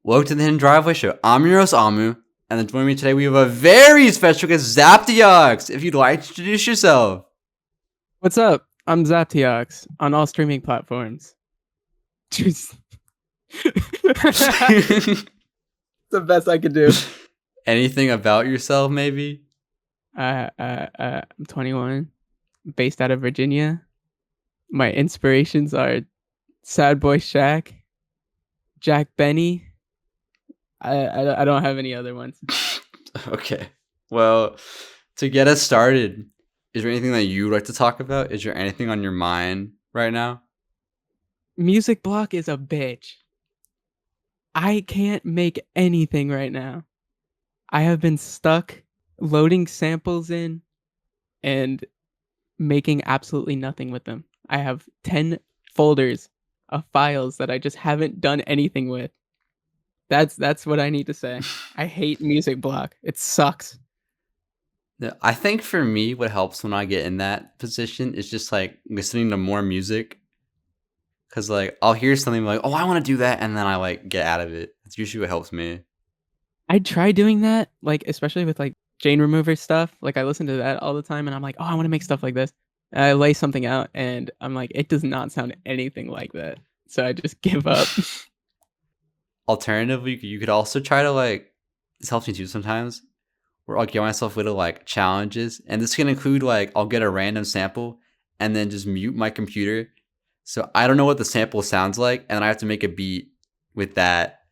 Welcome to the Hidden Driveway Show. I'm your host, Amu, and then joining me today we have a very special guest, XAPTIOX'S. If you'd like to introduce yourself. What's up? I'm XAPTIOX'S on all streaming platforms. Jeez. The best I could do. Anything about yourself, maybe? I'm 21, based out of Virginia. My inspirations are Sad Boy Shaq, Jack Benny. I don't have any other ones. Okay. Well, to get us started, is there anything that you'd like to talk about? Is there anything on your mind right now? Music block is a bitch. I can't make anything right now. I have been stuck loading samples in and making absolutely nothing with them. I have 10 folders of files that I just haven't done anything with. That's what I need to say. I hate music block. It sucks. Yeah, I think for me, what helps when I get in that position is just like listening to more music. Cause like I'll hear something like, oh, I want to do that, and then I like get out of it. It's usually what helps me. I try doing that, like especially with like Jane Remover stuff. Like I listen to that all the time, and I'm like, oh, I want to make stuff like this. And I lay something out, and I'm like, it does not sound anything like that. So I just give up. Alternatively, you could also try to like, this helps me too sometimes, where I'll get myself little like challenges, and this can include like I'll get a random sample and then just mute my computer, so I don't know what the sample sounds like, and then I have to make a beat with that.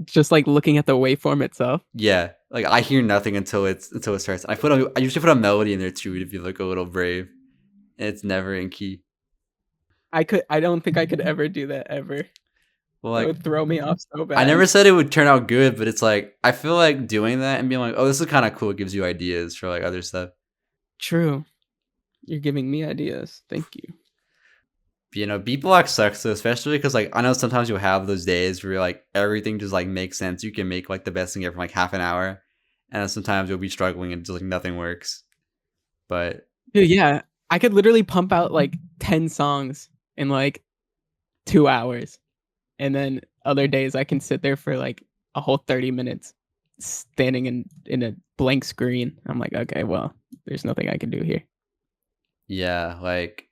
Just like looking at the waveform itself. Yeah, like I hear nothing until it starts. I usually put a melody in there too to be like a little brave, and it's never in key. I don't think I could ever do that ever. Well, That like would throw me off so bad. I never said it would turn out good, but it's like I feel like doing that and being like, oh, this is kind of cool. It gives you ideas for like other stuff. True. You're giving me ideas. Thank you. You know, beat block sucks though, especially because like I know sometimes you'll have those days where like everything just like makes sense. You can make like the best thing ever from like half an hour, and then sometimes you'll be struggling and just like nothing works. But Dude, yeah, I could literally pump out like 10 songs in like 2 hours. And then other days I can sit there for like a whole 30 minutes standing in a blank screen. I'm like, okay, well, there's nothing I can do here. yeah, like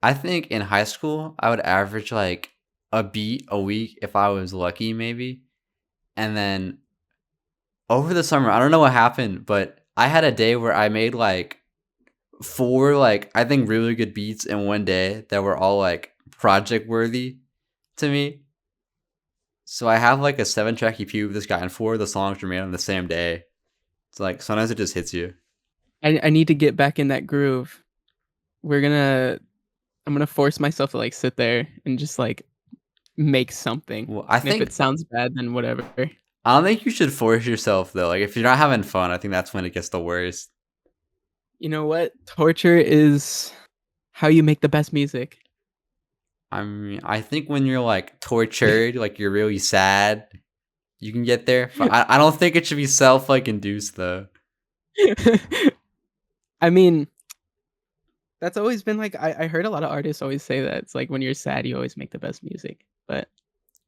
I think in high school I would average like a beat a week if I was lucky, maybe. And then over the summer, I don't know what happened, but I had a day where I made like four like I think really good beats in one day that were all like project worthy to me. So I have like a 7-track EP with this guy, and 4 of the songs were made on the same day. It's like sometimes it just hits you. I need to get back in that groove. I'm gonna force myself to like sit there and just like make something. Well, I And if think it sounds bad, then whatever. I don't think you should force yourself though. Like if you're not having fun, I think that's when it gets the worst. You know what? Torture is how you make the best music. I mean, I think when you're like tortured, like you're really sad, you can get there. But I don't think it should be self like induced though. I mean, that's always been like I heard a lot of artists always say that it's like when you're sad you always make the best music. But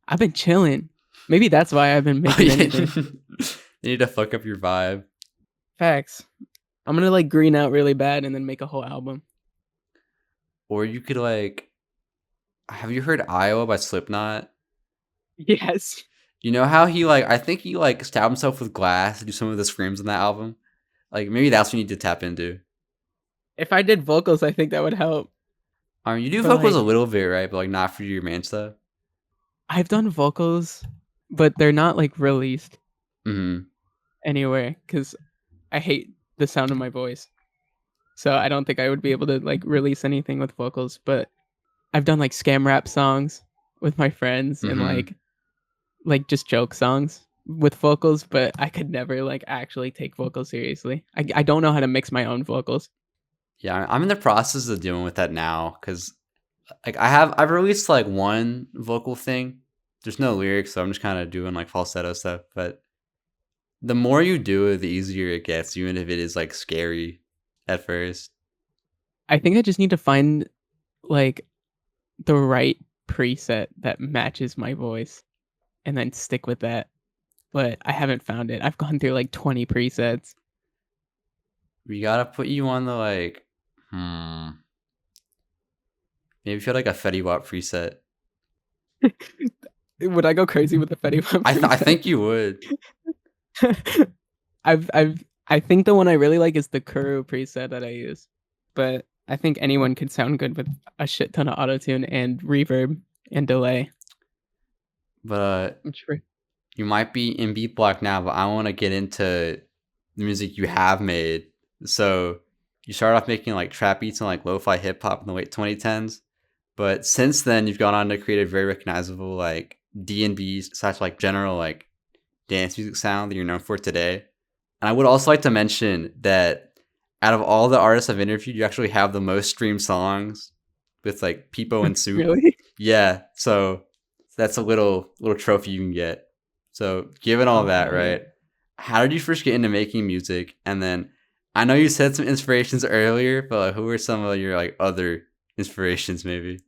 I've been chilling. Maybe that's why I've been making anything. You need to fuck up your vibe. Facts. I'm gonna like green out really bad and then make a whole album. Or you could like, have you heard Iowa by Slipknot? Yes. You know how he like, I think he like stabbed himself with glass to do some of the screams on that album. Like maybe that's what you need to tap into. If I did vocals, I think that would help. I mean, you do But vocals a like little bit, right? But like not for your main stuff. I've done vocals, but they're not like released Mm-hmm. anywhere because I hate the sound of my voice. So I don't think I would be able to like release anything with vocals. But I've done like scam rap songs with my friends and Mm-hmm. like just joke songs with vocals, but I could never like actually take vocals seriously. I don't know how to mix my own vocals. Yeah, I'm in the process of dealing with that now because like I've released like one vocal thing. There's no lyrics, so I'm just kind of doing like falsetto stuff. But the more you do it, the easier it gets, even if it is like scary at first. I think I just need to find like the right preset that matches my voice and then stick with that. But I haven't found it. I've gone through like 20 presets. We gotta put you on the like, maybe if you had like a Fetty Wap preset. Would I go crazy with the Fetty Wap preset? I think you would. I think the one I really like is the Kuru preset that I use, but I think anyone could sound good with a shit ton of autotune and reverb and delay. But I'm sure. you might be in beat block now, but I want to get into the music you have made. So you started off making like trap beats and like lo-fi hip hop in the late 2010s, but since then you've gone on to create a very recognizable like D&B / like general like dance music sound that you're known for today. And I would also like to mention that out of all the artists I've interviewed, you actually have the most streamed songs with like Pipo and Soup. Really? Yeah, so that's a little trophy you can get. So given all that, right? Yeah. How did you first get into making music? And then I know you said some inspirations earlier, but like, who are some of your like other inspirations maybe?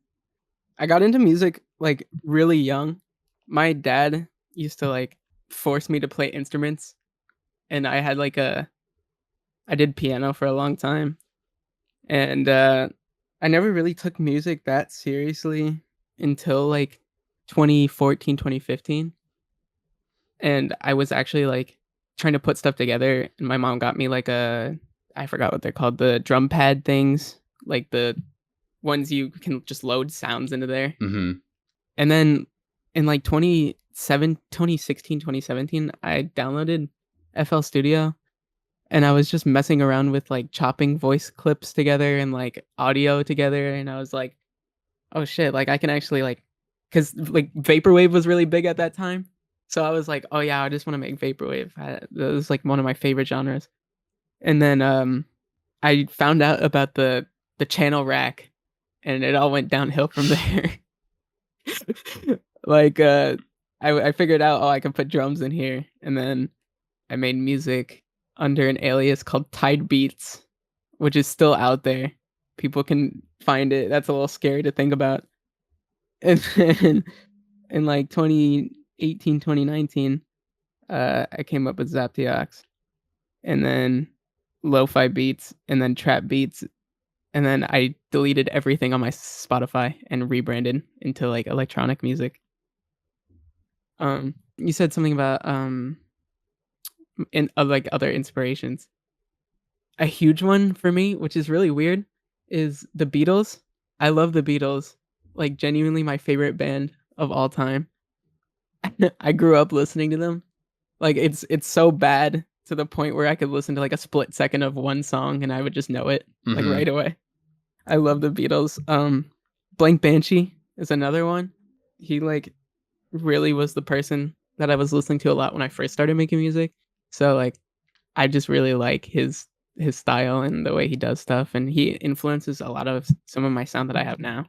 I got into music like really young. My dad used to like force me to play instruments, and I had like I did piano for a long time, and I never really took music that seriously until like 2014, 2015. And I was actually like trying to put stuff together, and my mom got me like I forgot what they're called, the drum pad things, like the ones you can just load sounds into there. Mm-hmm. And then in like 2016, 2017, I downloaded FL Studio, and I was just messing around with like chopping voice clips together and like audio together. And I was like, oh shit, like I can actually like, cause like Vaporwave was really big at that time. So I was like, oh yeah, I just want to make Vaporwave. That was like one of my favorite genres. And then I found out about the channel rack, and it all went downhill from there. Like I figured out, oh, I can put drums in here, and then I made music under an alias called Tide Beats, which is still out there. People can find it. That's a little scary to think about. And then in like 2018, 2019, I came up with XAPTIOX'S, and then lo-fi beats, and then trap beats, and then I deleted everything on my Spotify and rebranded into like electronic music. You said something about like other inspirations. A huge one for me, which is really weird, is the Beatles. I love the Beatles, like genuinely my favorite band of all time. I grew up listening to them. Like it's so bad to the point where I could listen to like a split second of one song and I would just know it like right away. I love the Beatles. Blank Banshee is another one. He like really was the person that I was listening to a lot when I first started making music. So like I just really like his style and the way he does stuff, and he influences a lot of some of my sound that I have now.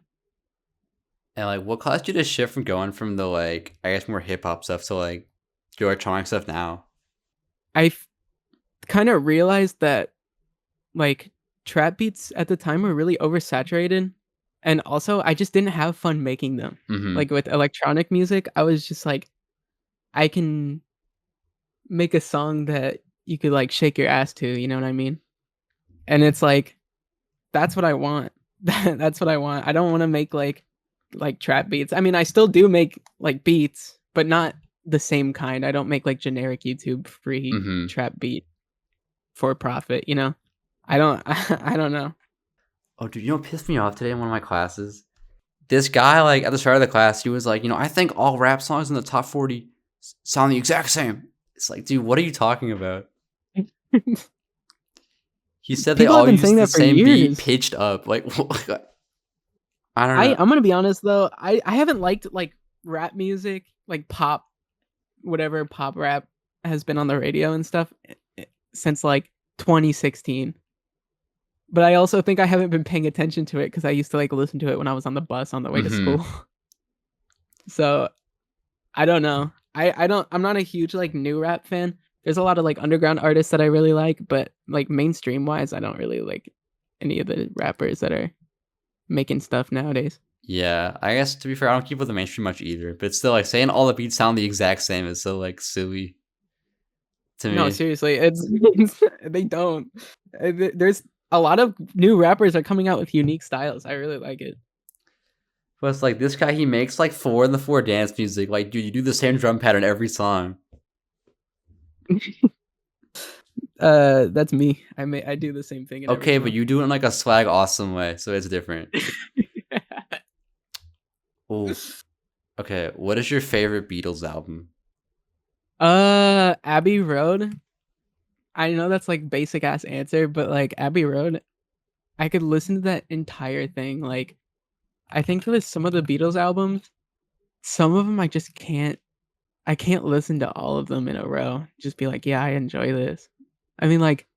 And like, what caused you to shift from going from the like, I guess more hip hop stuff to like the electronic stuff now? I kind of realized that like trap beats at the time were really oversaturated, and also I just didn't have fun making them. Like with electronic music, I was just like, I can make a song that you could like shake your ass to, you know what I mean? And it's like, that's what I want. That's what I want. I don't want to make like trap beats. I mean, I still do make like beats, but not the same kind. I don't make like generic YouTube free trap beat for profit, you know? I don't know. Oh, dude, you know what pissed me off today in one of my classes? This guy, like, at the start of the class, he was like, I think all rap songs in the top 40 sound the exact same. It's like, dude, what are you talking about? He said they all use the same beat pitched up. Like, I don't know. I'm gonna be honest though, I haven't liked like rap music, like pop, whatever pop rap has been on the radio and stuff since like 2016. But I also think I haven't been paying attention to it because I used to like listen to it when I was on the bus on the way to school. So I don't know. I'm not a huge like new rap fan. There's a lot of like underground artists that I really like, but like mainstream wise, I don't really like any of the rappers that are making stuff nowadays. Yeah, I guess to be fair, I don't keep with the mainstream much either. But still, like saying all the beats sound the exact same is so like silly to No, me. seriously, it's they don't. There's a lot of new rappers are coming out with unique styles. I really like it. But it's like this guy, he makes like 4 in the 4 dance music. Like, dude, you do the same drum pattern every song. That's me. I do the same thing in every Okay, but song. you do it in like a swag awesome way, so it's different. Oh, okay. What is your favorite Beatles album? Abbey Road. I know that's like basic ass answer, but like Abbey Road, I could listen to that entire thing. Like I think with some of the Beatles albums, some of them I just can't. I can't listen to all of them in a row. Just be like, yeah, I enjoy this. I mean, like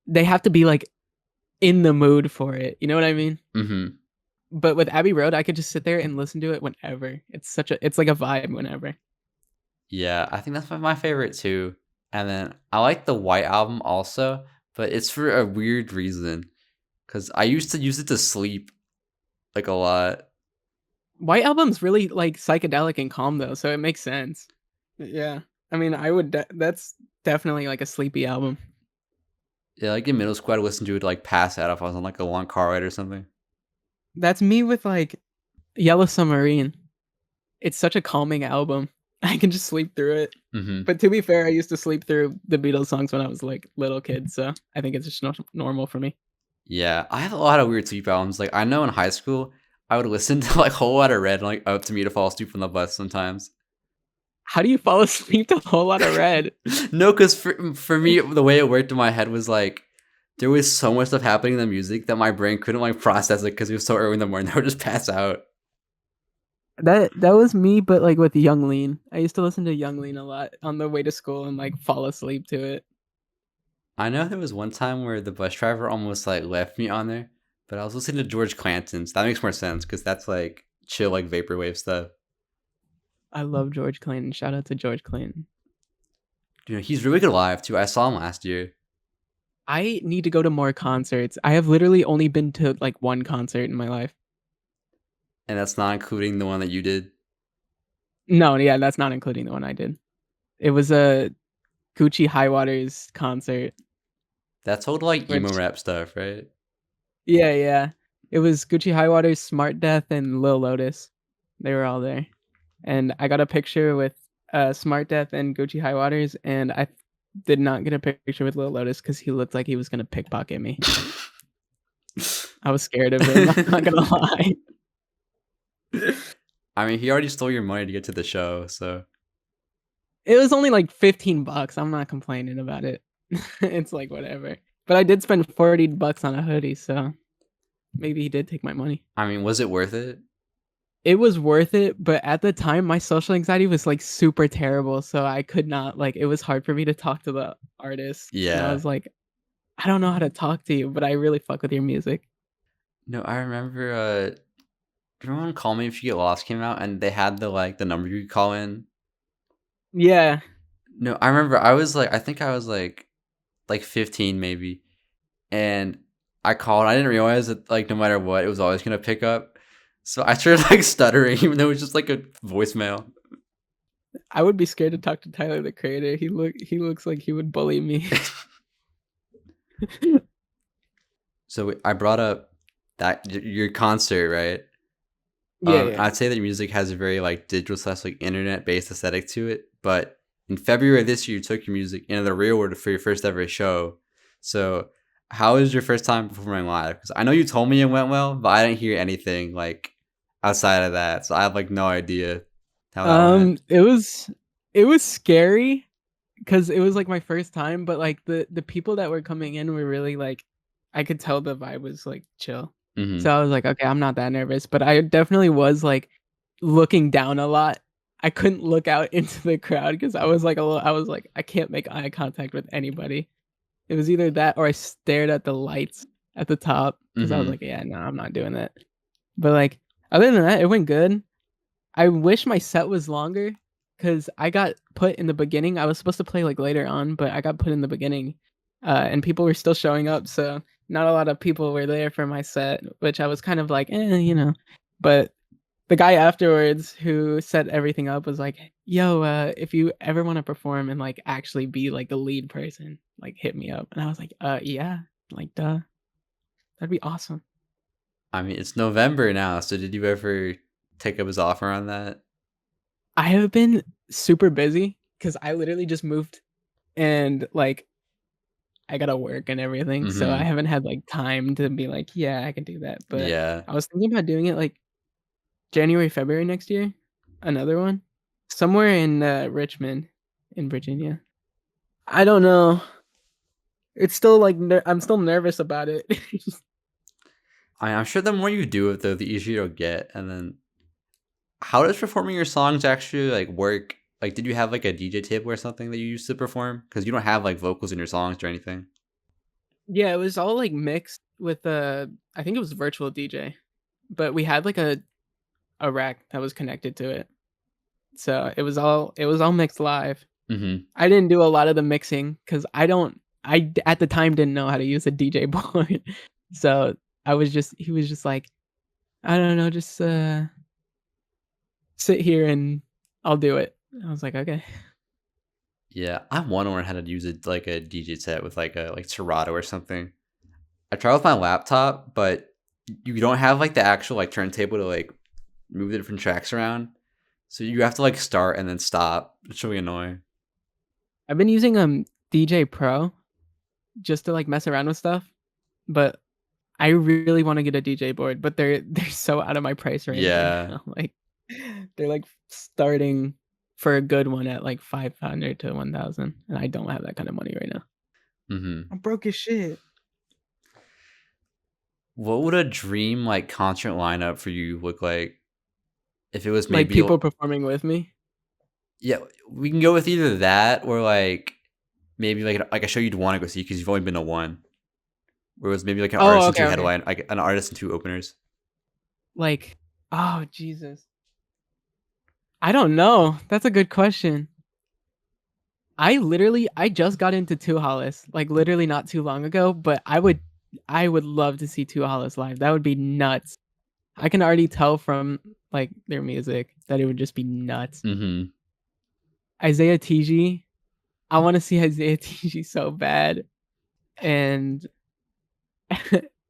they have to be like in the mood for it. You know what I mean? Mm-hmm. But with Abbey Road, I could just sit there and listen to it whenever. It's like a vibe whenever. Yeah, I think that's my favorite too. And then I like the White Album also, but it's for a weird reason. Cause I used to use it to sleep like a lot. White Album's really like psychedelic and calm though, so it makes sense. Yeah. I mean, that's definitely like a sleepy album. Yeah, like in middle school, I'd listen to it to like pass out if I was on like a long car ride or something. That's me with like Yellow Submarine. It's such a calming album. I can just sleep through it. Mm-hmm. But to be fair, I used to sleep through the Beatles songs when I was like little kid, so I think it's just normal for me. Yeah, I have a lot of weird sleep albums. Like I know in high school, I would listen to like Whole Lotta Red, like up to me to fall asleep on the bus sometimes. How do you fall asleep to a whole lot of red? No, because for me, the way it worked in my head was like there was so much stuff happening in the music that my brain couldn't like process it because it was so early in the morning. I would just pass out. That was me, but like with Young Lean. I used to listen to Young Lean a lot on the way to school and like fall asleep to it. I know there was one time where the bus driver almost like left me on there, but I was listening to George Clanton's. That makes more sense because that's like chill, like vaporwave stuff. I love George Clinton. Shout out to George Clinton. You know, he's really good live too. I saw him last year, I need to go to more concerts. I have literally only been to like one concert in my life. and that's not including the one that you did. No, yeah, that's not including the one I did. It was a Gucci High Waters concert, That's old like emo which rap stuff, right? yeah, yeah. It was Gucci High Waters, Smart Death, and Lil Lotus. They were all there. And I got a picture with Smart Death and Gucci High Waters, and I did not get a picture with Lil Lotus because he looked like he was gonna pickpocket me. I was scared of him, I'm not gonna lie. I mean, he already stole your money to get to the show, so It was only like $15. I'm not complaining about it. It's like whatever. But I did spend $40 on a hoodie, so maybe he did take my money. I mean, was it worth it? It was worth it, but at the time my social anxiety was like super terrible, so I could not like it was hard for me to talk to the artist. And I Yeah. was like, I don't know how to talk to you, but I really fuck with your music. No, I remember. Remember when Call Me If You Get Lost came out and they had the like the number you could call in? Yeah. No, I remember. I was like, I think I was like 15 maybe, and I called. I didn't realize that like no matter what, it was always gonna pick up. So I started like stuttering, even though it was just like a voicemail. I would be scared to talk to Tyler the Creator. He looks like he would bully me. So I brought up that your concert, right? Yeah, yeah. I'd say that your music has a very like digital slash like internet based aesthetic to it. But in February of this year, you took your music into the real world for your first ever show. So how was your first time performing live? Because I know you told me it went well, but I didn't hear anything like outside of that. So I have like no idea how that went. It was scary because it was like my first time, but like the people that were coming in were really like I could tell the vibe was like chill. Mm-hmm. So I was like, okay, I'm not that nervous, but I definitely was like looking down a lot. I couldn't look out into the crowd because I was like, I can't make eye contact with anybody. It was either that or I stared at the lights at the top because I was Mm-hmm. like, yeah, no, I'm not doing that. But like other than that, it went good. I wish my set was longer because I got put in the beginning. I was supposed to play like later on, but I got put in the beginning, and people were still showing up. So not a lot of people were there for my set, which I was kind of like, you know. But the guy afterwards who set everything up was like, "Yo, if you ever want to perform and like actually be like the lead person, like hit me up." And I was like, yeah, like duh, that'd be awesome." I mean, it's November now, so did you ever take up his offer on that? I have been super busy because I literally just moved and like I gotta work and everything, so I Mm-hmm. haven't had like time to be like, yeah, I can do that. But Yeah. I was thinking about doing it like January, February next year. Another one somewhere in Richmond, in Virginia. I don't know. It's still like I'm still nervous about it. I'm sure the more you do it, though, the easier you'll get. And then, how does performing your songs actually like work? Like, did you have like a DJ table or something that you used to perform? Because you don't have like vocals in your songs or anything. Yeah, it was all like mixed with I think it was virtual DJ, but we had like a rack that was connected to it. So it was all mixed live. Mm-hmm. I didn't do a lot of the mixing because I at the time didn't know how to use a DJ board. So he was just like, I don't know, just sit here and I'll do it. I was like, okay. Yeah, I want to learn how to use it like a DJ set with like a like Serato or something. I tried with my laptop, but you don't have like the actual like turntable to like move the different tracks around. So you have to like start and then stop. It's really annoying. I've been using DJ Pro just to like mess around with stuff, but I really want to get a DJ board, but they're so out of my price range right Yeah. now. Like they're like starting for a good one at like 500 to 1,000, and I don't have that kind of money right now. Mm-hmm. I'm broke as shit. What would a dream like concert lineup for you look like if it was Like maybe people performing with me. yeah, we can go with either that or like maybe like a show you'd want to go see because you've only been to one. Where it was maybe like an Oh, artist and okay, two okay. headline, like an artist and two openers. Like, oh Jesus, I don't know. That's a good question. I just got into Two Hollis like literally not too long ago, but I would love to see Two Hollis live. That would be nuts. I can already tell from like their music that it would just be nuts. Mm-hmm. Isaiah TG, I want to see Isaiah TG so bad, and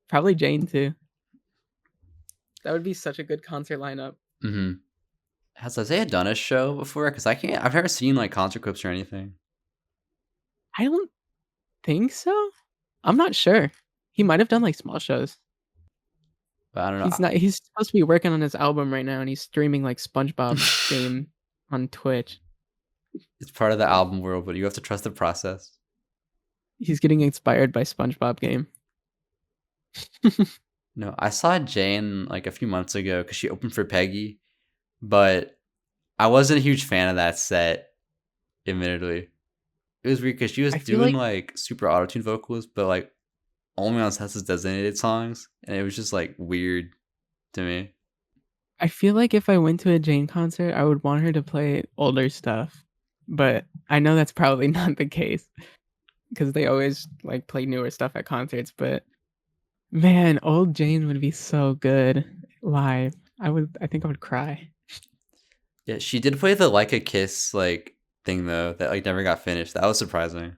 probably Jane too. That would be such a good concert lineup. Mm-hmm. Has Isaiah done a show before? Because I've never seen like concert clips or anything. I don't think so. I'm not sure. He might have done like small shows. But I don't know. He's supposed to be working on his album right now and he's streaming like SpongeBob game on Twitch. It's part of the album world, but you have to trust the process. He's getting inspired by SpongeBob game. No, I saw Jane like a few months ago because she opened for Peggy, but I wasn't a huge fan of that set, admittedly. It was weird because she was I feel doing like like super auto-tune vocals, but like only on Seth's designated songs, and it was just like weird to me. I feel like if I went to a Jane concert, I would want her to play older stuff. But I know that's probably not the case because they always like play newer stuff at concerts, but man, old Jane would be so good live. I think I would cry. Yeah, she did play the Like a Kiss like thing though that like never got finished. That was surprising.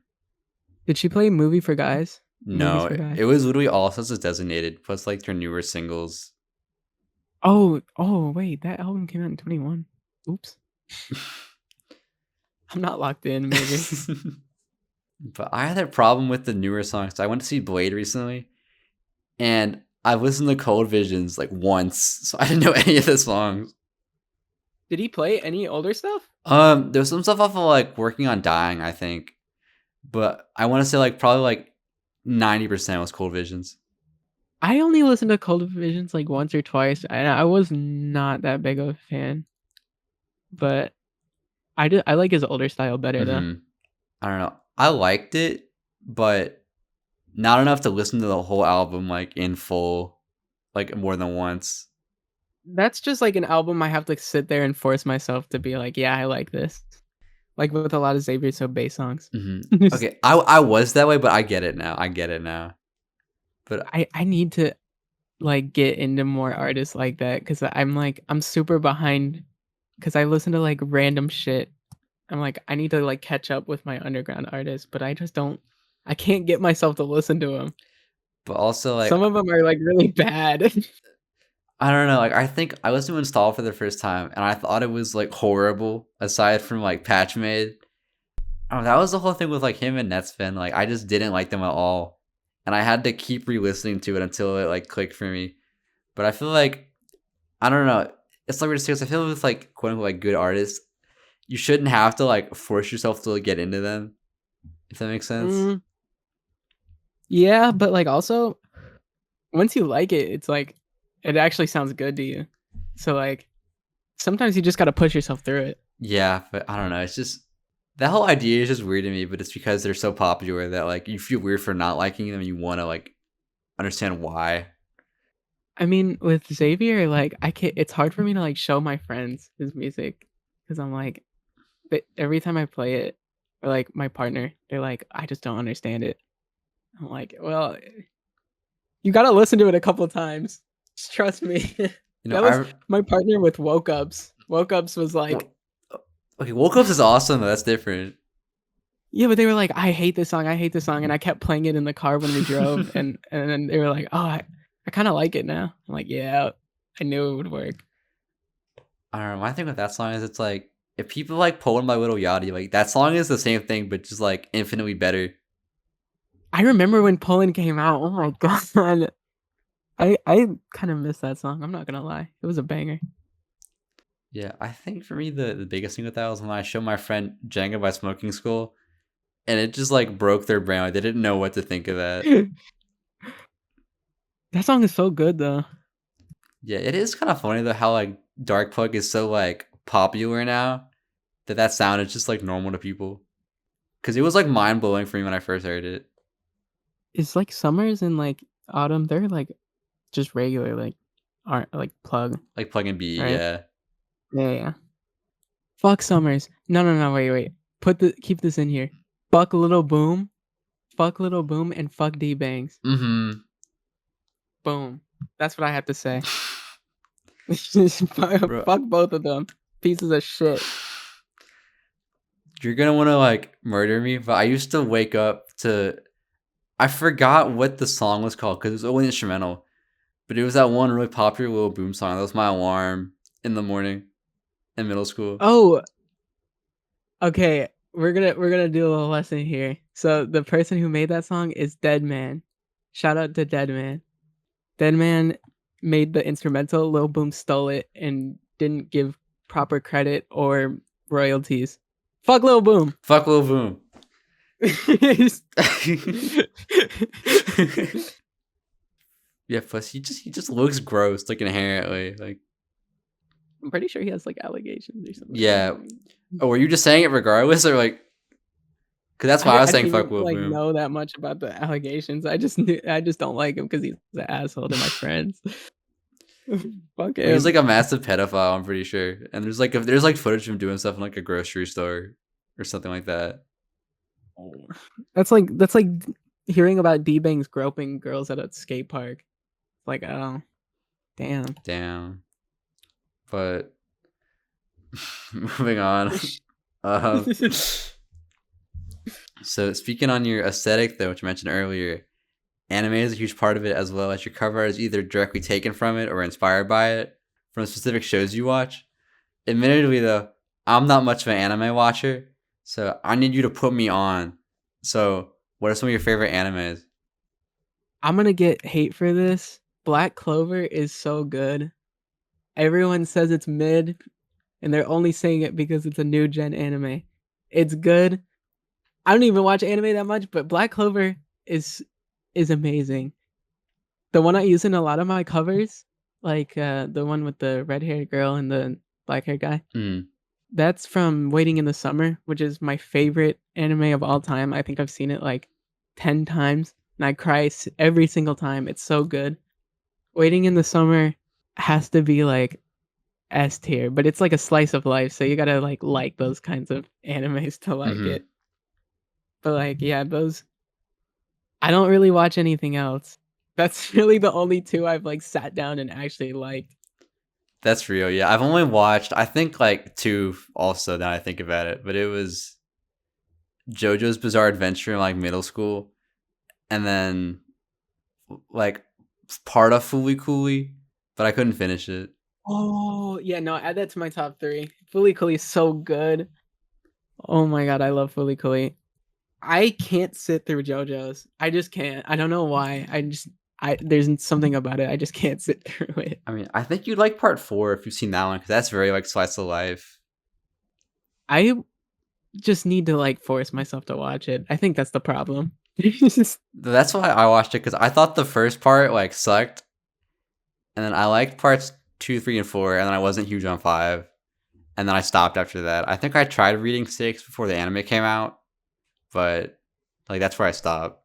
Did she play Movie for Guys? Movies No, for Guys? it was literally all Seth's designated plus like their newer singles. Oh, wait, that album came out in 21. Oops. I'm not locked in, maybe. But I had that problem with the newer songs. I went to see Blade recently, and I listened to Cold Visions like once, so I didn't know any of the songs. Did he play any older stuff? There was some stuff off of like Working on Dying, I think, but I want to say like probably like 90% was Cold Visions. I only listened to Cold Visions like once or twice, and I was not that big of a fan. But I like his older style better though. Mm-hmm. I don't know. I liked it, but not enough to listen to the whole album like in full, like more than once. That's just like an album I have to sit there and force myself to be like, yeah, I like this. Like with a lot of Xavier So bass songs. Mm-hmm. Okay, I was that way, but I get it now. I get it now. But I need to like get into more artists like that because I'm super behind because I listen to like random shit. I'm like, I need to like catch up with my underground artists, but I just don't. I can't get myself to listen to them. But also, like, Some of them are like really bad. I don't know. Like, I think I listened to Install for the first time, and I thought it was like horrible. Aside from like Patch Made, that was the whole thing with like him and Netspin. Like, I just didn't like them at all, and I had to keep re-listening to it until it like clicked for me. But I feel like I don't know. It's like weird to say 'cause I feel with like quote unquote like good artists, you shouldn't have to like force yourself to like, get into them. If that makes sense. Yeah, but like also once you like it, it's like it actually sounds good to you. So like sometimes you just gotta push yourself through it. Yeah, but I don't know. It's just that whole idea is just weird to me. But it's because they're so popular that like you feel weird for not liking them. And you want to like understand why. I mean, with Xavier, like I can't. It's hard for me to like show my friends his music because I'm like, but every time I play it, or like my partner, they're like, I just don't understand it. I'm like, well, you gotta listen to it a couple times. Just trust me. You know, That was my partner with Woke Ups. Woke Ups was like, okay, Woke Up is awesome. Though. That's different. yeah, but they were like, I hate this song, and I kept playing it in the car when we drove, and then they were like, oh, I kind of like it now. I'm like, yeah, I knew it would work. I don't know. My thing with that song is it's like if people like Poem by Little Yachty, like that song is the same thing, but just like infinitely better. I remember when Poland came out. Oh my god, I kind of miss that song. I'm not gonna lie, it was a banger. Yeah, I think for me the biggest thing with that was when I showed my friend Jenga by Smoking Skull, and it just like broke their brain. Like they didn't know what to think of that. That song is so good though. Yeah, it is kind of funny though how like Dark Pug is so like popular now that sound is just like normal to people. Cause it was like mind blowing for me when I first heard it. It's like summers and like autumn. They're like just regular, like aren't like plug, Like Plug and B, right? yeah. Yeah. Fuck summers. No. Wait. Keep this in here. Fuck Lil Boom. Fuck Lil Boom and fuck D Bangs. Mm-hmm. Boom. That's what I have to say. Bro, Fuck both of them. Pieces of shit. you're gonna wanna like murder me, but I used to wake up to I forgot what the song was called because it was only instrumental. But it was that one really popular Lil Boom song. That was my alarm in the morning in middle school. Oh, okay. We're gonna do a little lesson here. So the person who made that song is Dead Man. Shout out to Dead Man. Dead Man made the instrumental. Lil Boom stole it and didn't give proper credit or royalties. Fuck Lil Boom. Fuck Lil Boom. Yeah, plus he just looks gross, like inherently. Like I'm pretty sure he has like allegations or something. yeah. Oh, were you just saying it regardless, or like? Because that's why I was saying didn't fuck even, Lil like Boom. know that much about the allegations. I just don't like him because he's an asshole to my friends. Fuck him. He's like a massive pedophile. I'm pretty sure. And there's like footage of him doing stuff in like a grocery store or something like that. That's like hearing about D-Bangs groping girls at a skate park. Like, oh, damn. Damn. But moving on. Um, so speaking on your aesthetic though, which I mentioned earlier, anime is a huge part of it as well as your cover art is either directly taken from it or inspired by it from specific shows you watch. Admittedly though, I'm not much of an anime watcher, so I need you to put me on. So what are some of your favorite animes? I'm gonna get hate for this. Black Clover is so good. Everyone says it's mid, and they're only saying it because it's a new gen anime. It's good. I don't even watch anime that much, but Black Clover is amazing. The one I use in a lot of my covers, like the one with the red-haired girl and the black-haired guy. Mm. That's from Waiting in the Summer, which is my favorite anime of all time. I think I've seen it like 10 times, and I cry every single time. It's so good. Waiting in the Summer has to be like S tier, but it's like a slice of life, so you gotta like those kinds of animes to like it. But like, yeah, those. I don't really watch anything else. That's really the only two I've like sat down and actually liked. That's real. Yeah, I've only watched I think like two also now I think about it, but it was JoJo's Bizarre Adventure in like middle school, and then like part of Fooly Cooly, but I couldn't finish it. Oh yeah, no, add that to my top 3. Fooly Cooly is so good. Oh my god, I love Fooly Cooly. I can't sit through JoJo's. I just can't. I don't know why. I there's something about it. I just can't sit through it. I mean, I think you'd like part 4 if you've seen that one because that's very like slice of life. I just need to like force myself to watch it. I think that's the problem. That's why I watched it because I thought the first part like sucked, and then I liked parts 2, 3, and 4, and then I wasn't huge on 5, and then I stopped after that. I think I tried reading 6 before the anime came out, but like that's where I stopped.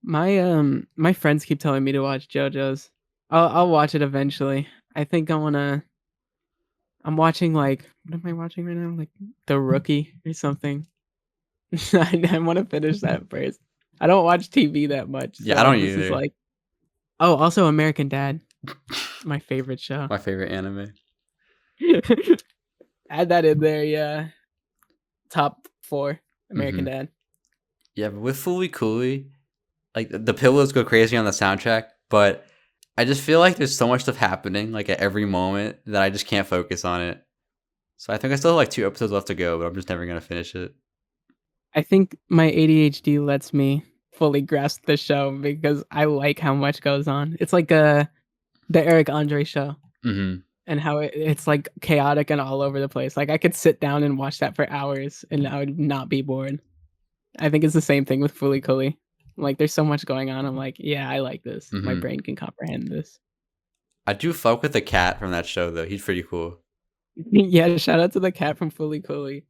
My friends keep telling me to watch JoJo's. I'll watch it eventually. I think I'm watching like what am I watching right now? Like The Rookie or something. I want to finish that first. I don't watch TV that much, Yeah, I so don't this is either. like oh, also American Dad, my favorite show. My favorite anime. Add that in there, yeah. Top 4, American Mhm. Dad. Yeah, but with Fooly Cooly, like the pillows go crazy on the soundtrack, but I just feel like there's so much stuff happening like at every moment that I just can't focus on it. So I think I still have like 2 episodes left to go, but I'm just never gonna finish it. I think my ADHD lets me fully grasp the show because I like how much goes on. It's like the Eric Andre show Hmm. and how it's like chaotic and all over the place. Like I could sit down and watch that for hours and I would not be bored. I think it's the same thing with Fooly Cooly. Like there's so much going on. I'm like, yeah, I like this. My Hmm. brain can comprehend this. I do fuck with the cat from that show though. He's pretty cool. Yeah, shout out to the cat from Fooly Cooly.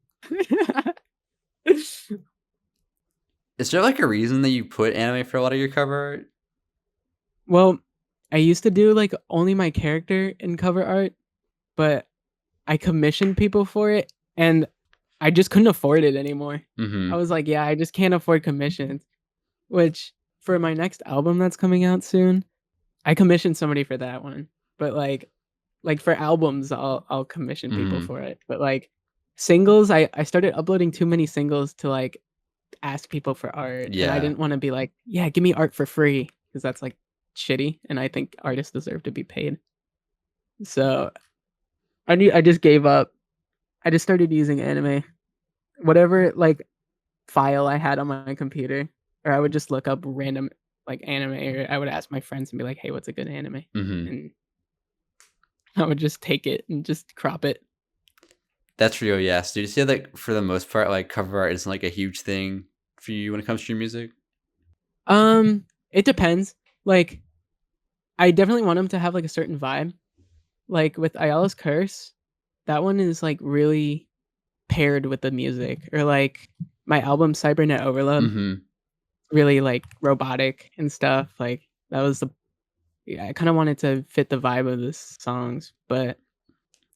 Is there like a reason that you put anime for a lot of your cover art? Well, I used to do like only my character in cover art, but I commissioned people for it and I just couldn't afford it anymore. I Hmm. was like, yeah, I just can't afford commissions. Which for my next album that's coming out soon, I commissioned somebody for that one. But like for albums, I'll commission people Hmm. for it. But like singles, I started uploading too many singles to like ask people for art, and I Yeah, didn't want to be like, yeah, give me art for free because that's like shitty, and I think artists deserve to be paid. So I just gave up. I just started using anime, whatever like file I had on my computer, or I would just look up random like anime, or I would ask my friends and be like, hey, what's a good anime? hmm, And I would just take it and just crop it. that's real. Yes, dude. You see, like for the most part, like cover art isn't like a huge thing for you when it comes to your music. It depends. Like, I definitely want them to have like a certain vibe. Like with Ayala's Curse, that one is like really paired with the music. Or like my album Cybernet Overload, Hmm. really like robotic and stuff. Like that was the yeah, I kind of wanted to fit the vibe of the songs, but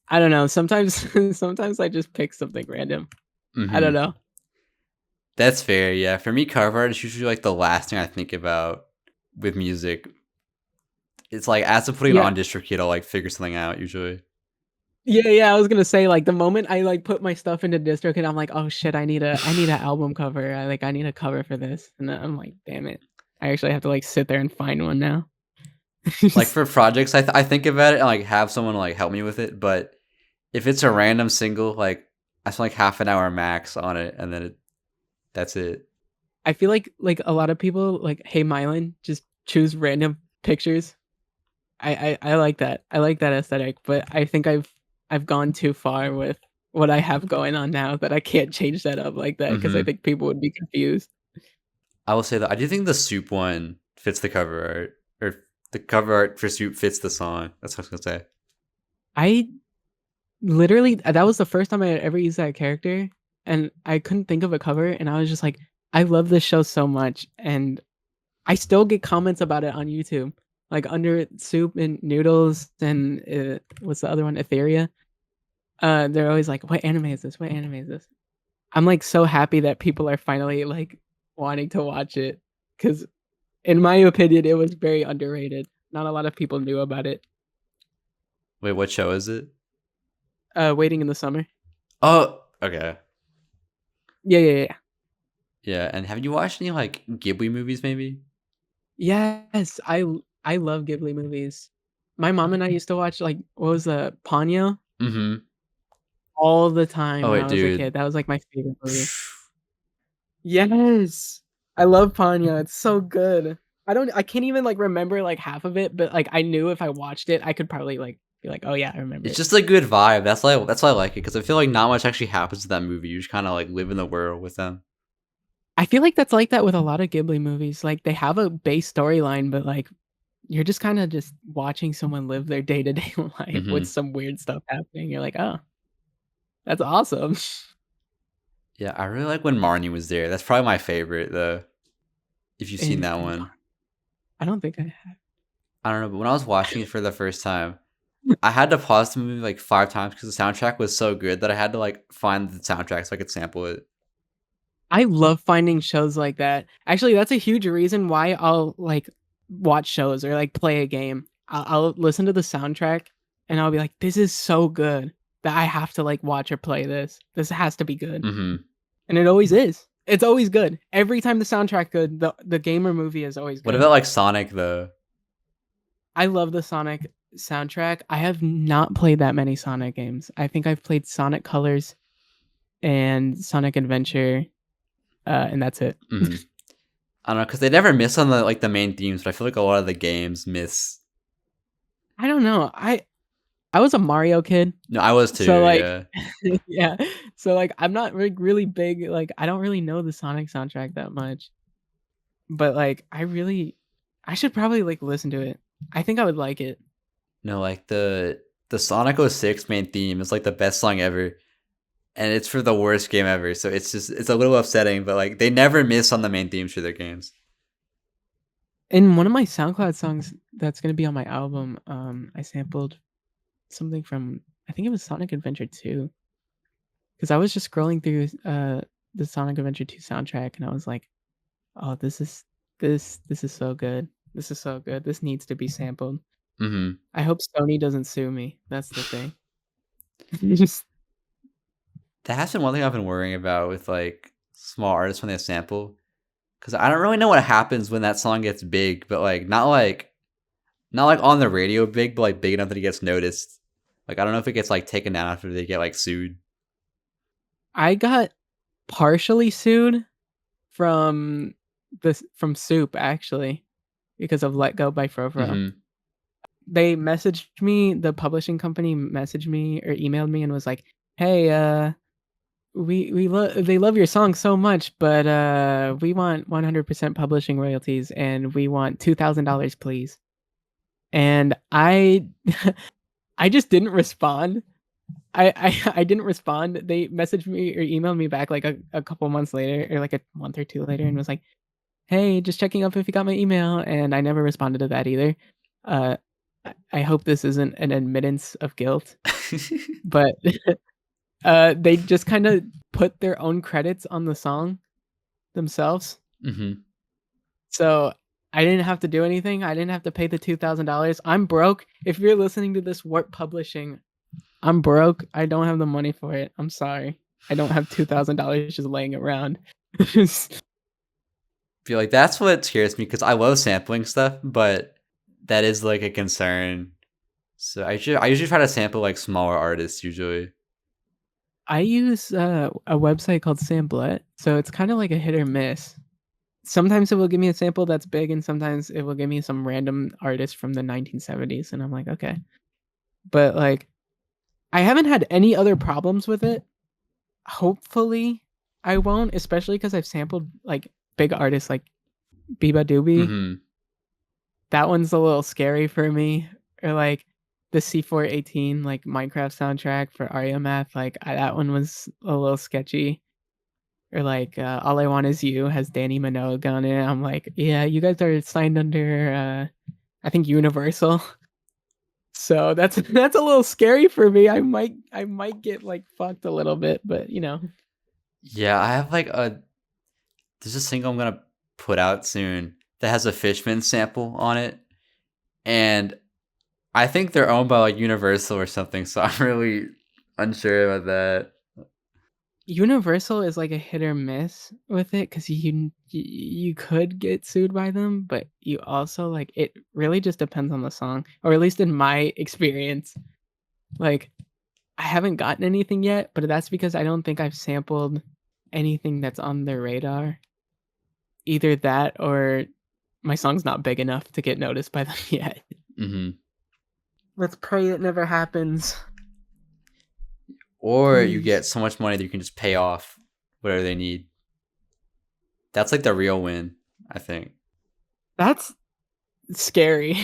I don't know. Sometimes sometimes I just pick something random. I don't Hmm. know. That's fair. Yeah, for me, cover art is usually like the last thing I think about with music. It's like as I'm putting it Yeah. on DistroKid, I'll like figure something out usually. Yeah, I was gonna say like the moment I like put my stuff into DistroKid, I'm like, oh shit, I need an album cover. I need a cover for this, and then I'm like, damn it, I actually have to like sit there and find one now. Like for projects, I think about it and like have someone like help me with it. But if it's a random single, like I spend like half an hour max on it, and then that's it. I feel like a lot of people like, hey Mylan, just choose random pictures. I like that. I like that aesthetic, but I think I've gone too far with what I have going on now that I can't change that up like that because I Hmm. think people would be confused. I will say that I do think the Soup one fits the cover art, or the cover art for Soup fits the song. That's what I was gonna say. I literally that was the first time I had ever used that character, and I couldn't think of a cover, and I was just like, I love this show so much, and I still get comments about it on YouTube, like under Soup and Noodles and what's the other one, Etheria. They're always like, "What anime is this? What anime is this?" I'm like so happy that people are finally like wanting to watch it because In my opinion, it was very underrated. Not a lot of people knew about it. Wait, what show is it? Waiting in the Summer. Oh, okay. Yeah. Yeah, and have you watched any like Ghibli movies maybe? Yes, I love Ghibli movies. My mom and I used to watch like what was the Ponyo Mm-hmm. all the time Oh when wait, I was a dude. kid. That was like my favorite movie. Yes. I love Ponyo. It's so good. I can't even like remember like half of it, but like I knew if I watched it, I could probably like be like, "Oh yeah, I remember It's it." just a good vibe. That's why I like it because I feel like not much actually happens in that movie. You just kind of like live in the world with them. I feel like that's like that with a lot of Ghibli movies. Like they have a base storyline, but like you're just kind of just watching someone live their day-to-day life with Mm-hmm. some weird stuff happening. You're like, "Oh, that's awesome." Yeah, I really like when Marnie was there. That's probably my favorite though. If you've seen And that one, I don't think I I don't know. But when I was watching it for the first time, I had to pause the movie like 5 times because the soundtrack was so good that I had to like find the soundtrack so I could sample it. I love finding shows like that. Actually, that's a huge reason why I'll like watch shows or like play a game. I'll listen to the soundtrack and I'll be like, "This is so good that I have to like watch or play this. This has to be good," Mm-hmm. and it always is. It's always good. Every time the soundtrack good, the game or movie is always What good. about like Sonic though? I love the Sonic soundtrack. I have not played that many Sonic games. I think I've played Sonic Colors and Sonic Adventure, and that's it. Mm-hmm. I don't know because they never miss on the main themes, but I feel like a lot of the games miss. I don't know. I was a Mario kid, No, I was so too. like, Yeah. yeah, so like I'm not like really big. Like I don't really know the Sonic soundtrack that much, but like I should probably like listen to it. I think I would like it. No, like the Sonic 06 main theme is like the best song ever, and it's for the worst game ever. So it's a little upsetting, but like they never miss on the main themes for their games. In one of my SoundCloud songs that's gonna be on my album, I sampled something from I think it was Sonic Adventure 2 because I was just scrolling through the Sonic Adventure 2 soundtrack and I was like, "Oh, this is so good. This is so good. This needs to be sampled." Mm-hmm. I hope Sony doesn't sue me. That's the thing. Just That has been one thing I've been worrying about with like small artists when they sample, because I don't really know what happens when that song gets big, but like not like on the radio big, but like big enough that it gets noticed. Like I don't know if it gets like taken down after they get like sued. I got partially sued from from Soup actually because of Let Go by Frofro. Mm-hmm. They messaged me, the publishing company messaged me or emailed me and was like, "Hey, they love your song so much, but we want 100% publishing royalties and we want $2,000 please." And I I just didn't respond. I didn't respond. They messaged me or emailed me back like a couple months later or like a month or two later and was like, "Hey, just checking up if you got my email." And I never responded to that either. Uh, I hope this isn't an admittance of guilt, but they just kind of put their own credits on the song themselves. Mm-hmm. So I didn't have to do anything. I didn't have to pay the $2,000. I'm broke. If you're listening to this, Warp Publishing, I'm broke. I don't have the money for it. I'm sorry. I don't have $2,000 just laying around. Feel like that's what scares me because I love sampling stuff, but that is like a concern. So I usually try to sample like smaller artists usually. I use a website called Samplet, so it's kind of like a hit or miss. Sometimes it will give me a sample that's big, and sometimes it will give me some random artist from the 1970s, and I'm like, okay. But like, I haven't had any other problems with it. Hopefully, I won't, especially because I've sampled like big artists like Biba Doobie. Mm-hmm. That one's a little scary for me. Or like the C418 like Minecraft soundtrack for Aria Math. Like that one was a little sketchy. Or like All I Want Is You has Danny Minogue on it. I'm like, yeah, you guys are signed under I think Universal. So that's a little scary for me. I might get like fucked a little bit, but you know. Yeah, I have like there's a single I'm gonna put out soon that has a Fishman sample on it, and I think they're owned by like Universal or something. So I'm really unsure about that. Universal is like a hit or miss with it because you could get sued by them, but you also like it really just depends on the song, or at least in my experience. Like I haven't gotten anything yet, but that's because I don't think I've sampled anything that's on their radar. Either that or my song's not big enough to get noticed by them yet. Hmm. Let's pray it never happens. Or you Please. get so much money that you can just pay off whatever they need. That's like the real win, I think. That's scary.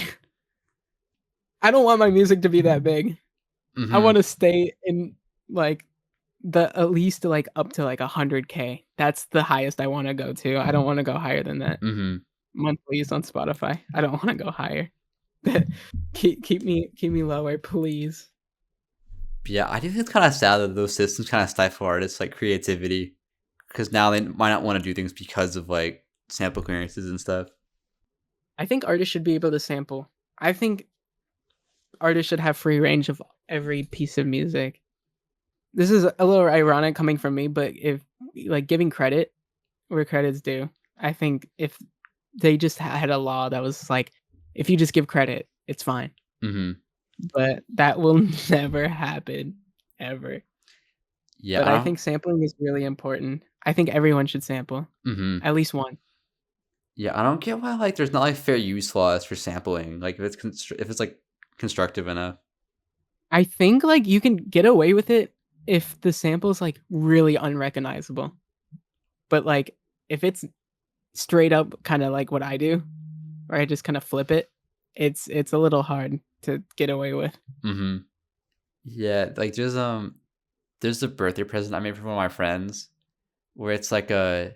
I don't want my music to be that big. I Hmm. want to stay in like the at least like up to like 100K. That's the highest I want to go to. I don't want to go higher than that. Hmm. Monthlies on Spotify. I don't want to go higher. Keep me lower, please. Yeah, I do think it's kind of sad that those systems kind of stifle artists like creativity because now they might not want to do things because of like sample clearances and stuff. I think artists should be able to sample. I think artists should have free range of every piece of music. This is a little ironic coming from me, but if like giving credit where credit's due, I think if they just had a law that was like, if you just give credit, it's fine. Hmm. But that will never happen ever. Yeah, But I I don't. think sampling is really important. I think everyone should sample Hmm. at least one. Yeah, I don't get why like there's not like fair use laws for sampling. Like if it's like constructive enough. I think like you can get away with it if the sample is like really unrecognizable. But like if it's straight up kind of like what I do, where I just kind of flip it, it's a little hard to get away with. Hmm. Yeah, like there's a birthday present I made for one of my friends where it's like a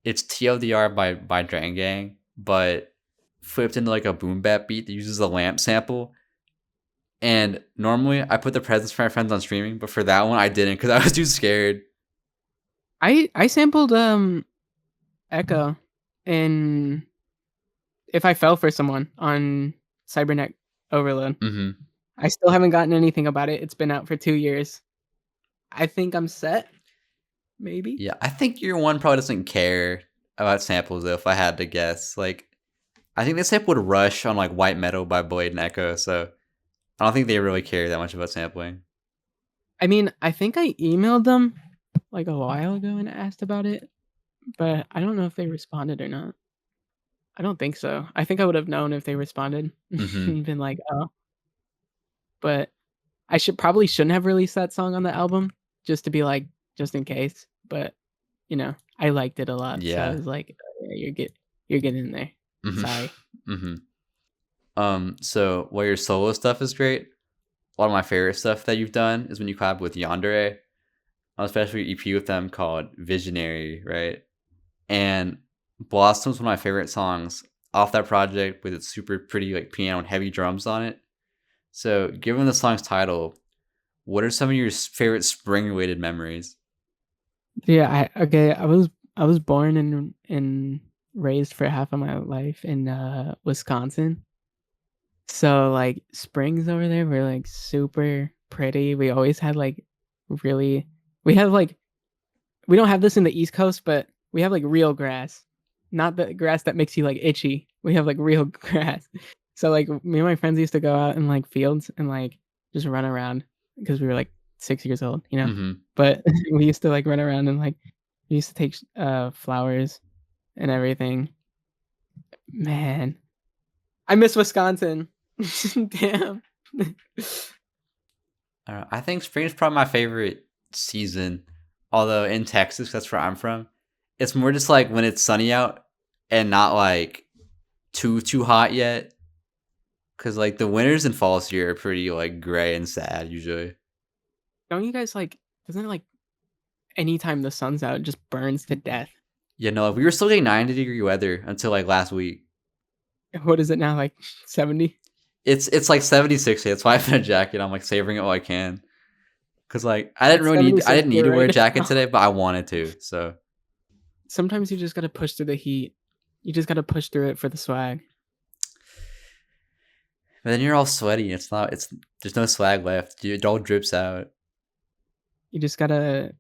it's TLDR by Dragon Gang, but flipped into like a boom bap beat that uses a lamp sample. And normally I put the presents for my friends on streaming, but for that one I didn't because I was too scared. I sampled Echo in If I Fell for Someone on Cybernet Overload. Hmm. I still haven't gotten anything about it. It's been out for 2 years. I think I'm set, maybe. Yeah, I think Year One probably doesn't care about samples though. If I had to guess, like I think this sample would Rush on like White Metal by Blade and Echo, so I don't think they really care that much about sampling. I mean, I think I emailed them like a while ago and asked about it, but I don't know if they responded or not. I don't think so. I think I would have known if they responded Hmm. and been like, "Oh," but I shouldn't have released that song on the album just to be like, just in case. But I liked it a lot, so I Yeah. was like, "Yeah, you're getting in there." Hmm. Sorry. Hmm. So while your solo stuff is great, one of my favorite stuff that you've done is when you collab with Yandere, especially EP with them called Visionary, right? And Blossom's one of my favorite songs off that project with its super pretty like piano and heavy drums on it. So, given the song's title, what are some of your favorite spring related memories? Yeah, I was born and raised for half of my life in Wisconsin. So like springs over there were like super pretty. We always had like really we have like we don't have this in the East Coast, but we have like real grass. Not the grass that makes you like itchy. We have like real grass. So like me and my friends used to go out in like fields and like just run around because we were like 6 years old. Hmm. But we used to like run around and like we used to take flowers and everything. Man, I miss Wisconsin. Damn. I think spring is probably my favorite season. Although in Texas, that's where I'm from, it's more just like when it's sunny out and not like too hot yet. Cause like the winters and falls here are pretty like gray and sad usually. Don't you guys like? Doesn't it like anytime the sun's out, it just burns to death? Yeah, no, like, we were still getting 90-degree weather until like last week. What is it now? Like 70? It's like 76 here. That's why I have a jacket. I'm like savoring it while I can. Cause like It's I 76 didn't need here to wear a right jacket now. today, but I wanted to. So Sometimes you just gotta push through the heat. You just gotta push through it for the swag. But then you're all sweaty. It's not. It's there's no swag left. It all drips out. You just gotta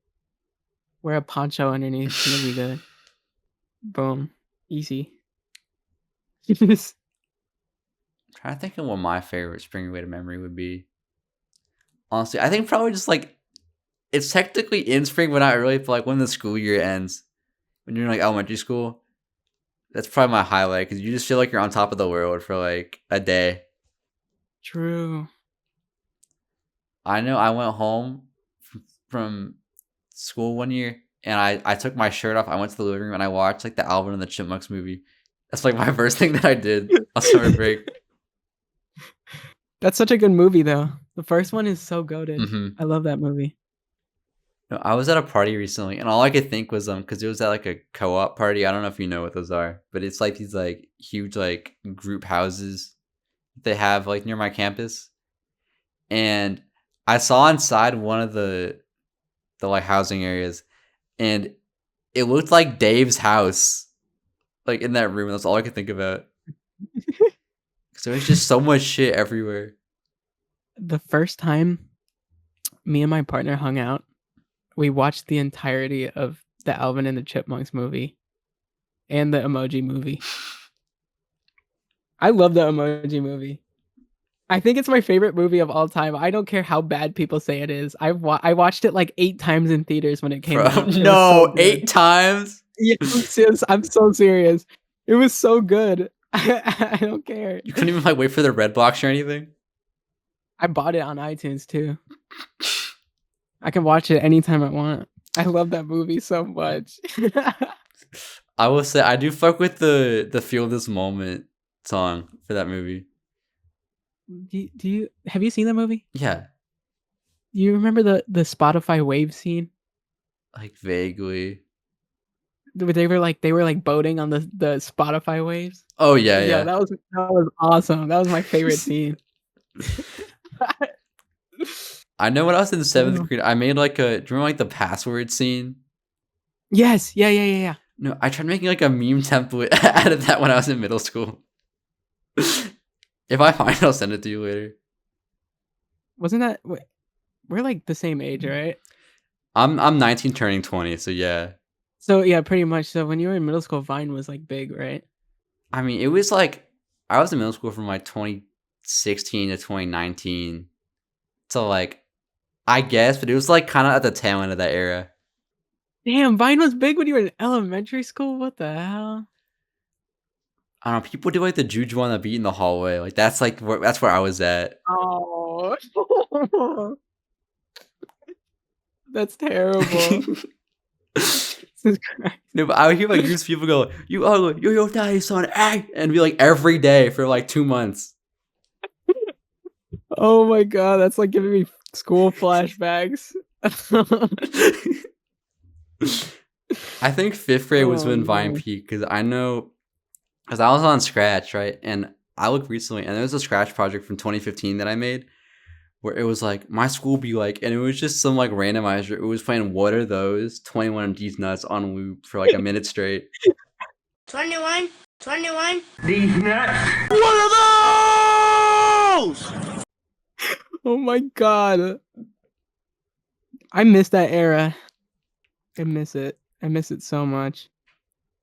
wear a poncho underneath and you'll be good. Boom. Easy. I'm trying to think of what my favorite spring related memory would be. Honestly, I think probably just like it's technically in spring, but not really. But like when the school year ends, when you're in like elementary school, that's probably my highlight because you just feel like you're on top of the world for like a day. True. I know I went home from school one year and I took my shirt off. I went to the living room and I watched like the Alvin and the Chipmunks movie. That's like my first thing that I did on summer break. That's such a good movie, though. The first one is so goated. Mm-hmm. I love that movie. No, I was at a party recently, and all I could think was because it was at like a co-op party. I don't know if you know what those are, but it's like these like huge like group houses they have like near my campus, and I saw inside one of the like housing areas, and it looked like Dave's house, like in that room. That's all I could think about. So there's just so much shit everywhere. The first time me and my partner hung out, we watched the entirety of the Alvin and the Chipmunks movie and the Emoji Movie. I love the Emoji Movie. I think it's my favorite movie of all time. I don't care how bad people say it is. I watched it like 8 times in theaters when it came out. It No, so 8 times? Yeah, I'm so serious. It was so good. I don't care. You couldn't even like wait for the red box or anything? I bought it on iTunes too. I can watch it anytime I want. I love that movie so much. I will say I do fuck with the Feel This Moment song for that movie. Do you have you seen that movie? Yeah. Do you remember the Spotify wave scene? Like vaguely. They were like boating on the Spotify waves. Oh yeah, yeah. That was awesome. That was my favorite scene. I know when I was in 7th grade, I made like do you remember like the password scene? Yes. Yeah. No, I tried making like a meme template out of that when I was in middle school. If I find it, I'll send it to you later. Wasn't that we're like the same age, right? I'm 19 turning 20, so yeah. So yeah, pretty much. So when you were in middle school, Vine was like big, right? I mean, it was like I was in middle school from like 2016 to 2019. So like I guess, but it was like kind of at the tail end of that era. Damn, Vine was big when you were in elementary school? What the hell? I don't know. People do like the juju on the beat in the hallway. Like that's like that's where I was at. Oh, that's terrible. No, but I would hear like these people go, "You're your daddy's son," and be like every day for like 2 months. Oh my god, that's like giving me school flashbacks. I think 5th grade was when Vine peaked because I know, because I was on Scratch, right? And I looked recently, and there was a Scratch project from 2015 that I made where it was like my school be like, and it was just some like randomizer. It was playing "What Are Those?" 21 of These Nuts on loop for like a minute straight. 21. These nuts. What are those? Oh my god. I miss that era. I miss it. I miss it so much.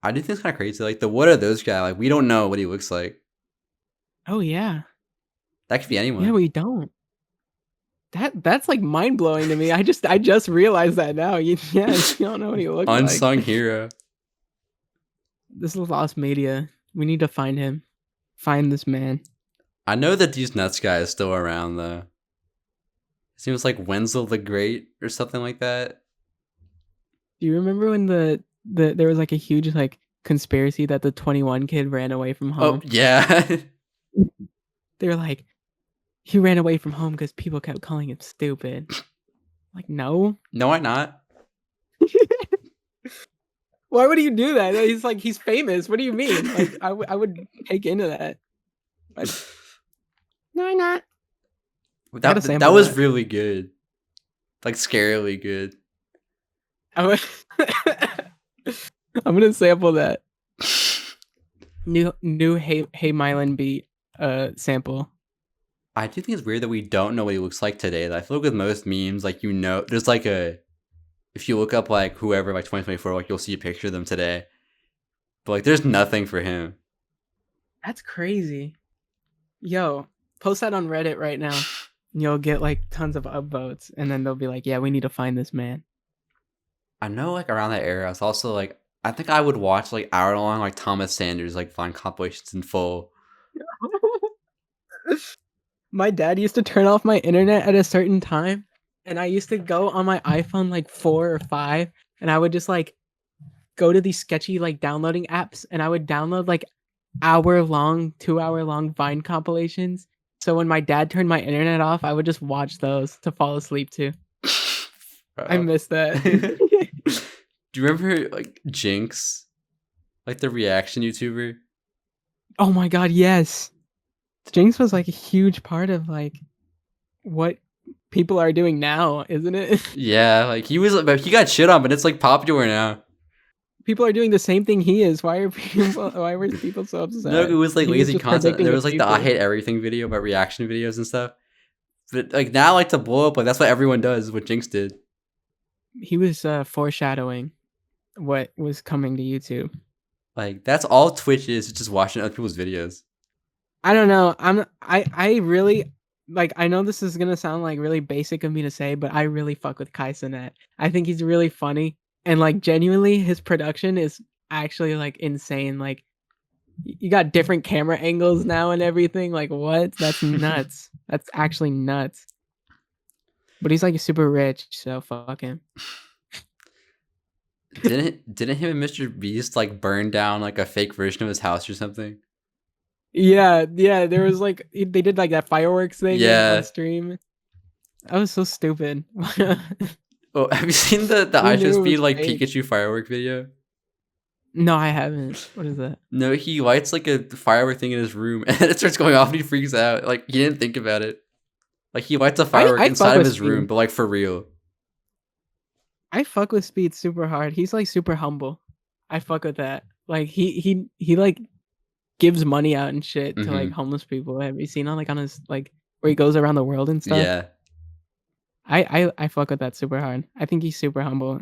I do think it's kind of crazy. Like the "What Are Those" guy, like we don't know what he looks like. Oh yeah. That could be anyone. Yeah, we don't. That's like mind blowing to me. I just realized that now. You don't know what he looks like. Unsung hero. This is lost media. We need to find him. Find this man. I know that These Nuts guy is still around though. It seems like Wenzel the Great or something like that. Do you remember when there was like a huge like conspiracy that the 21 kid ran away from home? Oh yeah. They were like, he ran away from home because people kept calling him stupid. Like, no. No, why not? Why would you do that? He's famous. What do you mean? Like, I would take into that. But, no, I'm not. That was really good. Like scarily good. I'm gonna sample that. New Hey Mylan beat sample. I do think it's weird that we don't know what he looks like today. I feel like with most memes, like there's like if you look up like whoever like 2024, like you'll see a picture of them today. But like there's nothing for him. That's crazy. Yo, post that on Reddit right now. You'll get like tons of upvotes, and then they'll be like, "Yeah, we need to find this man." I know like around that era, it's also like I think I would watch like hour-long like Thomas Sanders like Vine compilations in full. My dad used to turn off my internet at a certain time, and I used to go on my iPhone like 4 or 5, and I would just like go to these sketchy like downloading apps, and I would download like 2-hour-long Vine compilations. So when my dad turned my internet off, I would just watch those to fall asleep to. I miss that. Do you remember like Jinx? Like the reaction YouTuber? Oh my god, yes. Jinx was like a huge part of like what people are doing now, isn't it? Yeah, like he got shit on, but it's like popular now. People are doing the same thing he is. Why were people so upset? No, it was like He lazy just content. predicting There the was like the I future. hate everything video about reaction videos and stuff. But like now, like to blow up, like that's what everyone does. Is what Jinx did. He was foreshadowing what was coming to YouTube. Like that's all Twitch is just watching other people's videos. I don't know. I really like. I know this is gonna sound like really basic of me to say, but I really fuck with Cenat. I think he's really funny, and like genuinely, his production is actually like insane. Like you got different camera angles now and everything. Like what? That's nuts. That's actually nuts. But he's like super rich, so fuck him. Didn't him and Mr. Beast like burn down like a fake version of his house or something? Yeah. There was like they did like that fireworks thing Yeah. on stream. That was so stupid. Oh, have you seen the Who knew it IShowSpeed was like fake? Pikachu firework video? No, I haven't. What is that? No, he lights like a firework thing in his room and it starts going off and he freaks out. Like he didn't think about it. Like he lights a firework I inside fuck of with his room, Speed. but like for real. I fuck with Speed super hard. He's like super humble. I fuck with that. Like he like gives money out and shit to like homeless people. Have you seen on like on his like where he goes around the world and stuff? Yeah. I fuck with that super hard. I think he's super humble.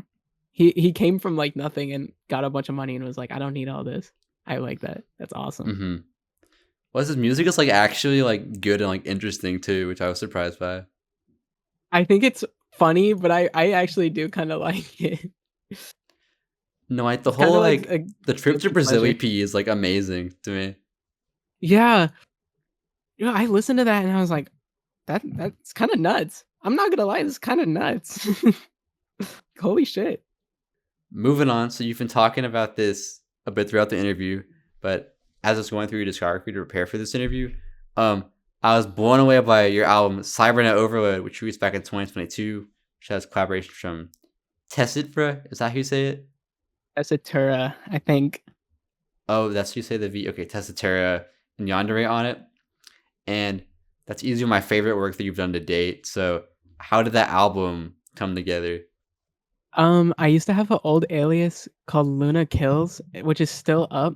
He came from like nothing and got a bunch of money and was like, I don't need all this. I like that. That's awesome. Mm-hmm. Well, his music is like actually like good and like interesting too, which I was surprised by. I think it's funny, but I actually do kind of like it. No, like the It's kinda whole like like a the trip to guilty Brazil pleasure. EP is like amazing to me. Yeah. You know, I listened to that and I was like, that's kind of nuts. I'm not gonna lie, this is kind of nuts. Holy shit. Moving on, so you've been talking about this a bit throughout the interview, but as I was going through your discography to prepare for this interview, I was blown away by your album Cybernet Overload, which released back in 2022, which has collaborations from Tessitfra. Is that how you say it? Esatura, I think. Oh, that's how you say the V. Okay, Tessitera and Yandere on it. And that's easily my favorite work that you've done to date. So how did that album come together? I used to have an old alias called Luna Kills, which is still up.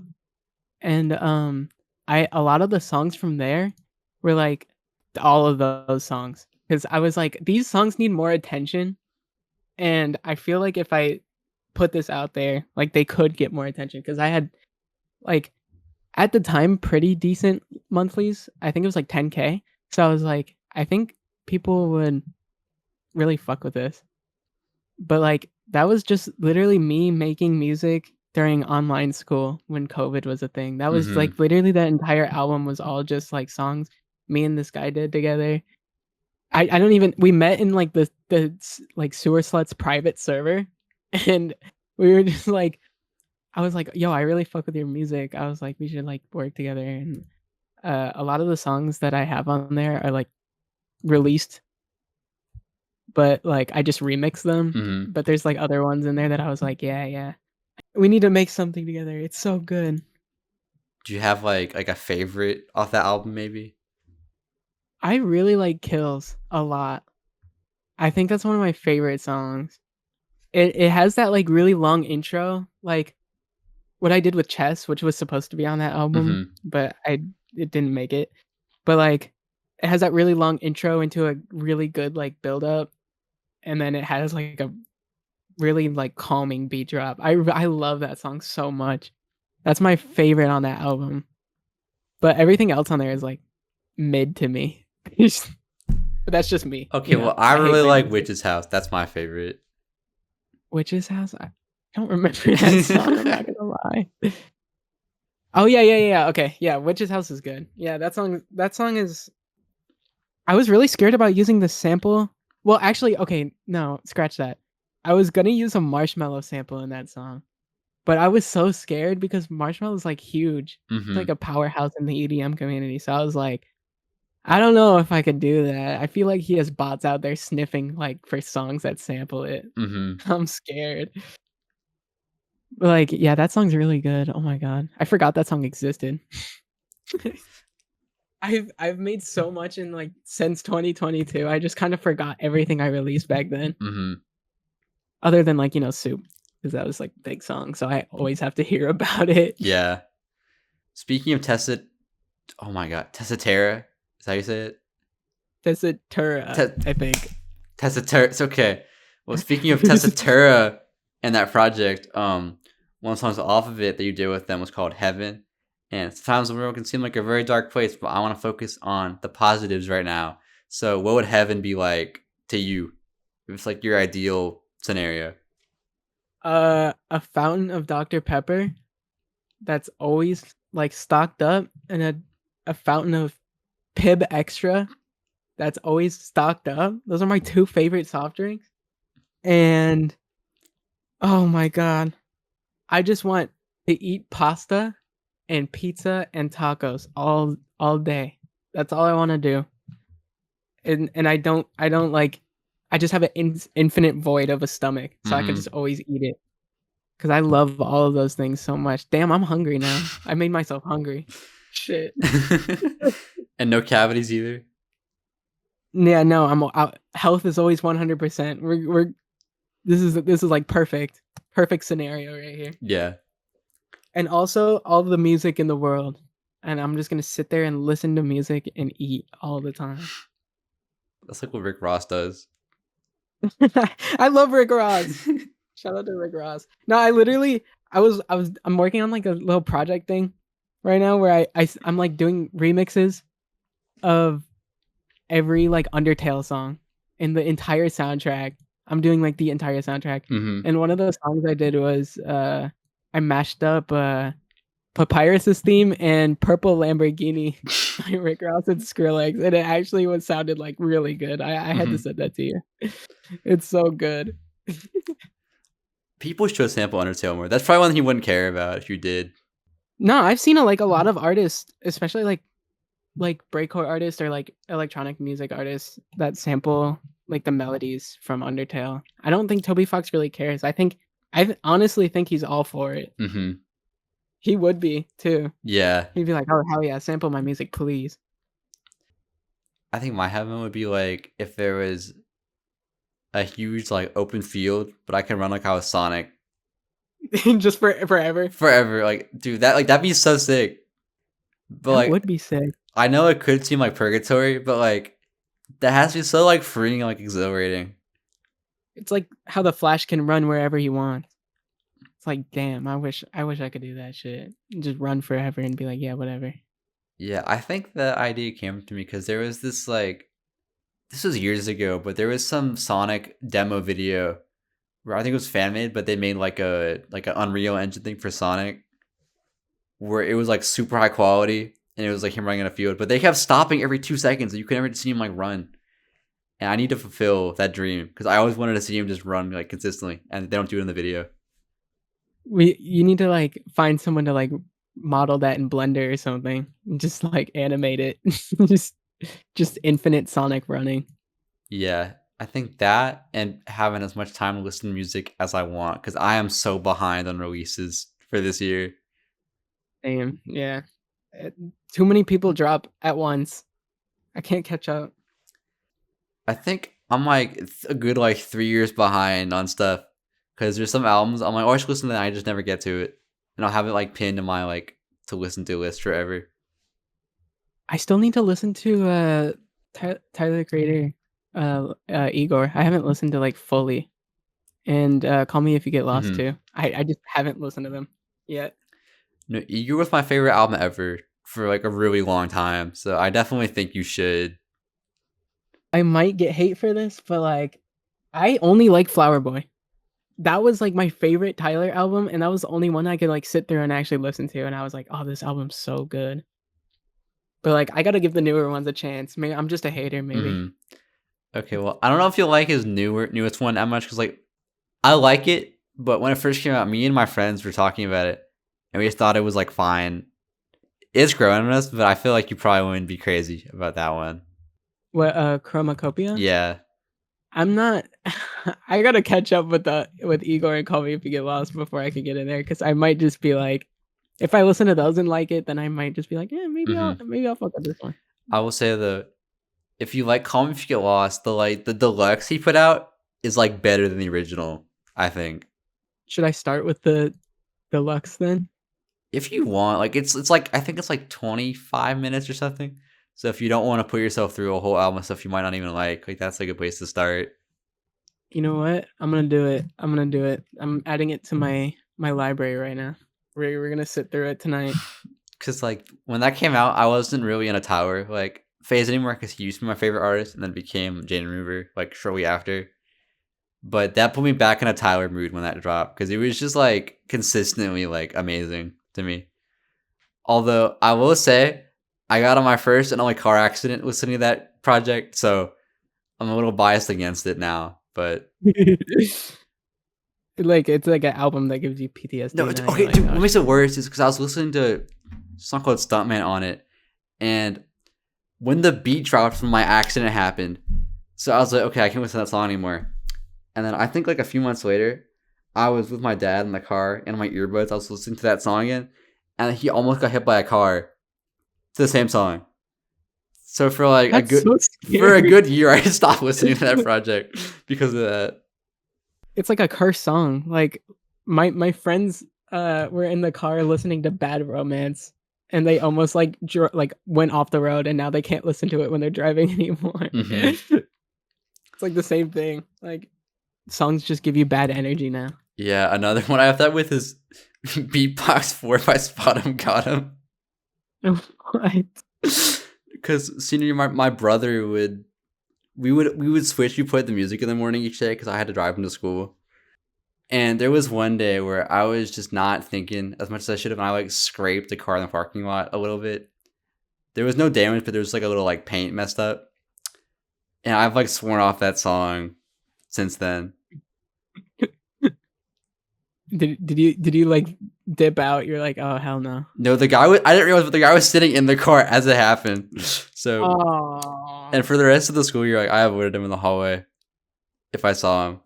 And a lot of the songs from there were like all of those songs. Because I was like, these songs need more attention. And I feel like if I put this out there, like they could get more attention. Because I had like at the time pretty decent monthlies. I think it was like 10K. So I was like, I think people would really fuck with this. But like that was just literally me making music during online school when COVID was a thing. That was like literally that entire album was all just like songs me and this guy did together. I don't even we met in like the like Sewer Sluts private server and we were just like I was like, yo, I really fuck with your music. I was like, we should like work together. And a lot of the songs that I have on there are like released, but like I just remix them. But there's like other ones in there that I was like, yeah, we need to make something together. It's so good. Do you have like a favorite off that album maybe? I really like Kills a lot. I think that's one of my favorite songs. It has that like really long intro. Like what I did with Chess, which was supposed to be on that album, but it didn't make it. But like, it has that really long intro into a really good like build up, and then it has like a really like calming beat drop. I love that song so much. That's my favorite on that album. But everything else on there is like mid to me. But that's just me. Okay, well, I hate really like music. Witch's House. That's my favorite. Witch's House? I don't remember that song, I'm not gonna lie. Oh yeah. Okay. Yeah, Witch's House is good. Yeah, that song is I was really scared about using the sample. Well, actually, okay, no, scratch that. I was gonna use a Marshmello sample in that song. But I was so scared because Marshmello's like huge. It's like a powerhouse in the EDM community. So I was like, I don't know if I could do that. I feel like he has bots out there sniffing like for songs that sample it. I'm scared. But like, yeah, that song's really good. Oh my god. I forgot that song existed. I've made so much in like since 2022. I just kind of forgot everything I released back then. Other than like, Soup. Because that was like a big song. So I always have to hear about it. Yeah. Speaking of oh my god, Tessitera. Is that how you say it? Tessitura, I think. Tessitera. It's okay. Well, speaking of Tessitera and that project, one of the songs off of it that you did with them was called Heaven. And sometimes the world can seem like a very dark place, but I want to focus on the positives right now. So what would heaven be like to you? If it's like your ideal scenario. A fountain of Dr. Pepper that's always like stocked up, and a fountain of Pib Extra that's always stocked up. Those are my two favorite soft drinks. And oh my god, I just want to eat pasta and pizza and tacos all day. That's all I want to do. And I don't like, I just have an infinite void of a stomach, so I can just always eat it. Because I love all of those things so much. Damn, I'm hungry now. I made myself hungry. Shit. And no cavities either? Yeah, no, I'm out. Health is always 100%. We're this is like perfect scenario right here. Yeah. And also all the music in the world. And I'm just gonna sit there and listen to music and eat all the time. That's like what Rick Ross does. I love Rick Ross. Shout out to Rick Ross. No, I'm working on like a little project thing right now where I'm like doing remixes of every like Undertale song in the entire soundtrack. I'm doing like the entire soundtrack. And one of those songs I did was I mashed up Papyrus's theme and Purple Lamborghini by Rick Ross and Skrillex, and it actually sounded like really good. I had to send that to you. It's so good. People should sample Undertale more. That's probably one thing you wouldn't care about if you did. No, I've seen a lot of artists, especially like breakcore artists or like electronic music artists that sample like the melodies from Undertale. I don't think Toby Fox really cares. I honestly think he's all for it. He would be too. Yeah. He'd be like, "Oh hell yeah, sample my music, please." I think my heaven would be like if there was a huge like open field, but I can run like I was Sonic. Just forever. Forever. Like, dude, that'd be so sick. But that like would be sick. I know it could seem like purgatory, but like that has to be so like freeing and like exhilarating. It's like how the Flash can run wherever he wants. It's like, damn, I wish I could do that shit. Just run forever and be like, yeah, whatever. Yeah, I think the idea came to me because there was this was years ago, but there was some Sonic demo video where I think it was fan made, but they made like an Unreal Engine thing for Sonic where it was like super high quality and it was like him running in a field, but they kept stopping every 2 seconds and you could never see him like run. And I need to fulfill that dream because I always wanted to see him just run like consistently, and they don't do it in the video. You need to like find someone to like model that in Blender or something and just like animate it. just infinite Sonic running. Yeah, I think that and having as much time to listen to music as I want because I am so behind on releases for this year. Damn, yeah. Too many people drop at once. I can't catch up. I think I'm like a good like 3 years behind on stuff because there's some albums I'm like, oh, I should listen to that. I just never get to it. and I'll have it like pinned to my like to listen to list forever. I still need to listen to Tyler the Creator, Igor. I haven't listened to like fully, and Call Me If You Get Lost too. I just haven't listened to them yet. No, Igor was my favorite album ever for like a really long time, so I definitely think you should. I might get hate for this, but like, I only like Flower Boy. That was like my favorite Tyler album, and that was the only one I could like sit through and actually listen to, and I was like, oh, this album's so good. But like, I gotta give the newer ones a chance. Maybe I'm just a hater, maybe. Okay, well, I don't know if you like his newest one that much, because like, I like it, but when it first came out, me and my friends were talking about it, and we just thought it was like fine. It's growing on us, but I feel like you probably wouldn't be crazy about that one. What, Chromacopia? Yeah. I'm not. I gotta catch up with Igor and Call Me If You Get Lost before I can get in there, because I might just be like, if I listen to those and like it, then I might just be like, yeah, maybe I'll fuck with this one. I will say if you like Call Me If You Get Lost, the deluxe he put out is like better than the original, I think. Should I start with the deluxe then? If you want, like it's like I think it's like 25 minutes or something. So if you don't want to put yourself through a whole album of stuff you might not even like that's like a place to start. You know what? I'm gonna do it. I'm adding it to my library right now. We're gonna sit through it tonight. Cause like when that came out, I wasn't really in a Tyler like phase anymore, because he used to be my favorite artist and then became Jane Remover like shortly after. But that put me back in a Tyler mood when that dropped, because it was just like consistently like amazing to me. Although I will say, I got on my first and only car accident listening to that project, so I'm a little biased against it now. But like it's like an album that gives you PTSD. No, okay, like, dude, what makes it worse is because I was listening to a song called Stuntman on it, and when the beat dropped when my accident happened, so I was like, okay, I can't listen to that song anymore. And then I think like a few months later, I was with my dad in the car and my earbuds. I was listening to that song again, and he almost got hit by a car to the same song. So for like a good year, I stopped listening to that project because of that. It's like a cursed song. Like my friends were in the car listening to Bad Romance, and they almost like went off the road, and now they can't listen to it when they're driving anymore. It's like the same thing. Like songs just give you bad energy now. Yeah, another one I have that with is Beatbox 4 by Spot 'em Got 'em. What? Because senior year, my brother would switch. We played the music in the morning each day because I had to drive him to school. And there was one day where I was just not thinking as much as I should have, and I like scraped the car in the parking lot a little bit. There was no damage, but there was like a little like paint messed up. And I've like sworn off that song since then. Did you like dip out? You're like, oh hell no. No, I didn't realize, but the guy was sitting in the car as it happened. So, and for the rest of the school year, like I avoided him in the hallway if I saw him,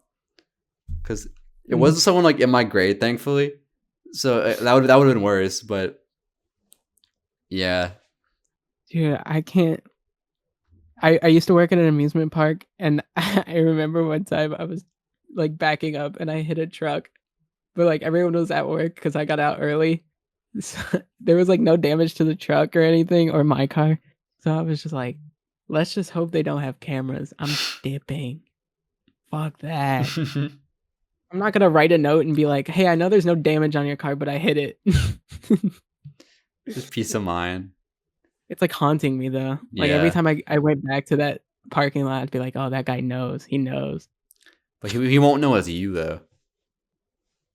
because it wasn't someone like in my grade, thankfully. So that would have been worse. But yeah, dude, I can't. I used to work at an amusement park, and I remember one time I was like backing up and I hit a truck. But like everyone was at work because I got out early. So, there was like no damage to the truck or anything, or my car. So I was just like, let's just hope they don't have cameras. I'm dipping. Fuck that. I'm not gonna write a note and be like, hey, I know there's no damage on your car, but I hit it. Just peace of mind. It's like haunting me though. Like every time I went back to that parking lot, I'd be like, oh, that guy knows. He knows. But he won't know it's you though.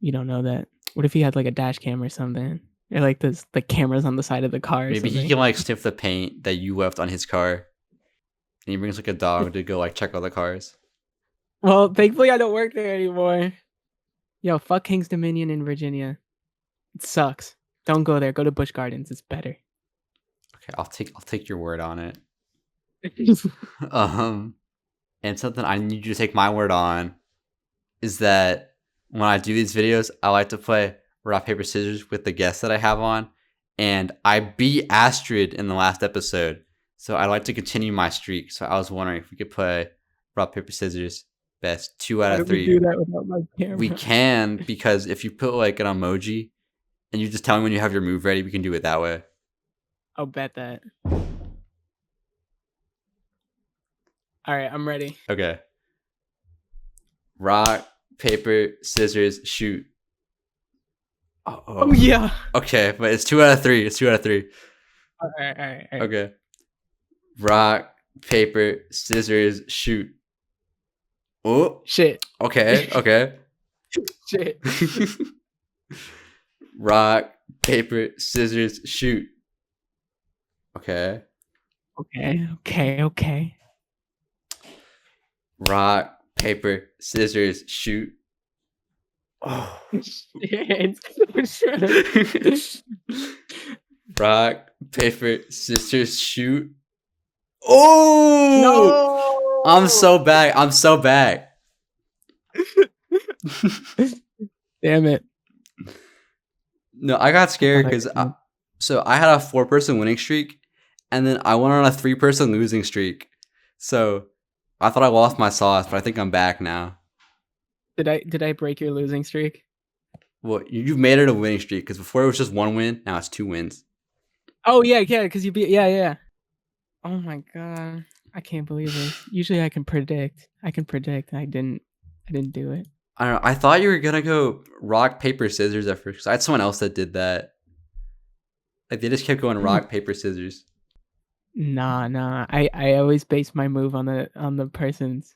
You don't know that. What if he had like a dash cam or something? Or like the cameras on the side of the car. Maybe he can like sniff the paint that you left on his car. And he brings like a dog to go like check all the cars. Well, thankfully I don't work there anymore. Yo, fuck King's Dominion in Virginia. It sucks. Don't go there. Go to Busch Gardens. It's better. Okay, I'll take your word on it. And something I need you to take my word on is that when I do these videos, I like to play rock, paper, scissors with the guests that I have on. And I beat Astrid in the last episode. So I'd like to continue my streak. So I was wondering if we could play rock, paper, scissors. Best 2 out of 3. We do that without my camera? We can, because if you put like an emoji and you just tell me when you have your move ready. We can do it that way. I'll bet that. All right, I'm ready. Okay. Rock, paper, scissors, shoot. Oh yeah. Okay, but it's 2 out of 3. It's 2 out of 3. All right. Okay. Rock, paper, scissors, shoot. Oh. Shit. Okay. Shit. Rock, paper, scissors, shoot. Okay. Okay. Rock, paper, scissors, shoot. Oh. Shit. Rock, paper, scissors, shoot. Oh! No! I'm so back. Damn it. No, I got scared because I had a 4-person winning streak, and then I went on a 3-person losing streak. So I thought I lost my sauce, but I think I'm back now. Did I break your losing streak? Well, you've made it a winning streak because before it was just 1 win. Now it's 2 wins. Oh yeah, because you beat yeah. Oh my god, I can't believe this. Usually I can predict. I didn't do it. I don't know. I thought you were gonna go rock, paper, scissors at first. 'Cause I had someone else that did that. Like they just kept going rock, paper, scissors. Nah. I always base my move on the person's.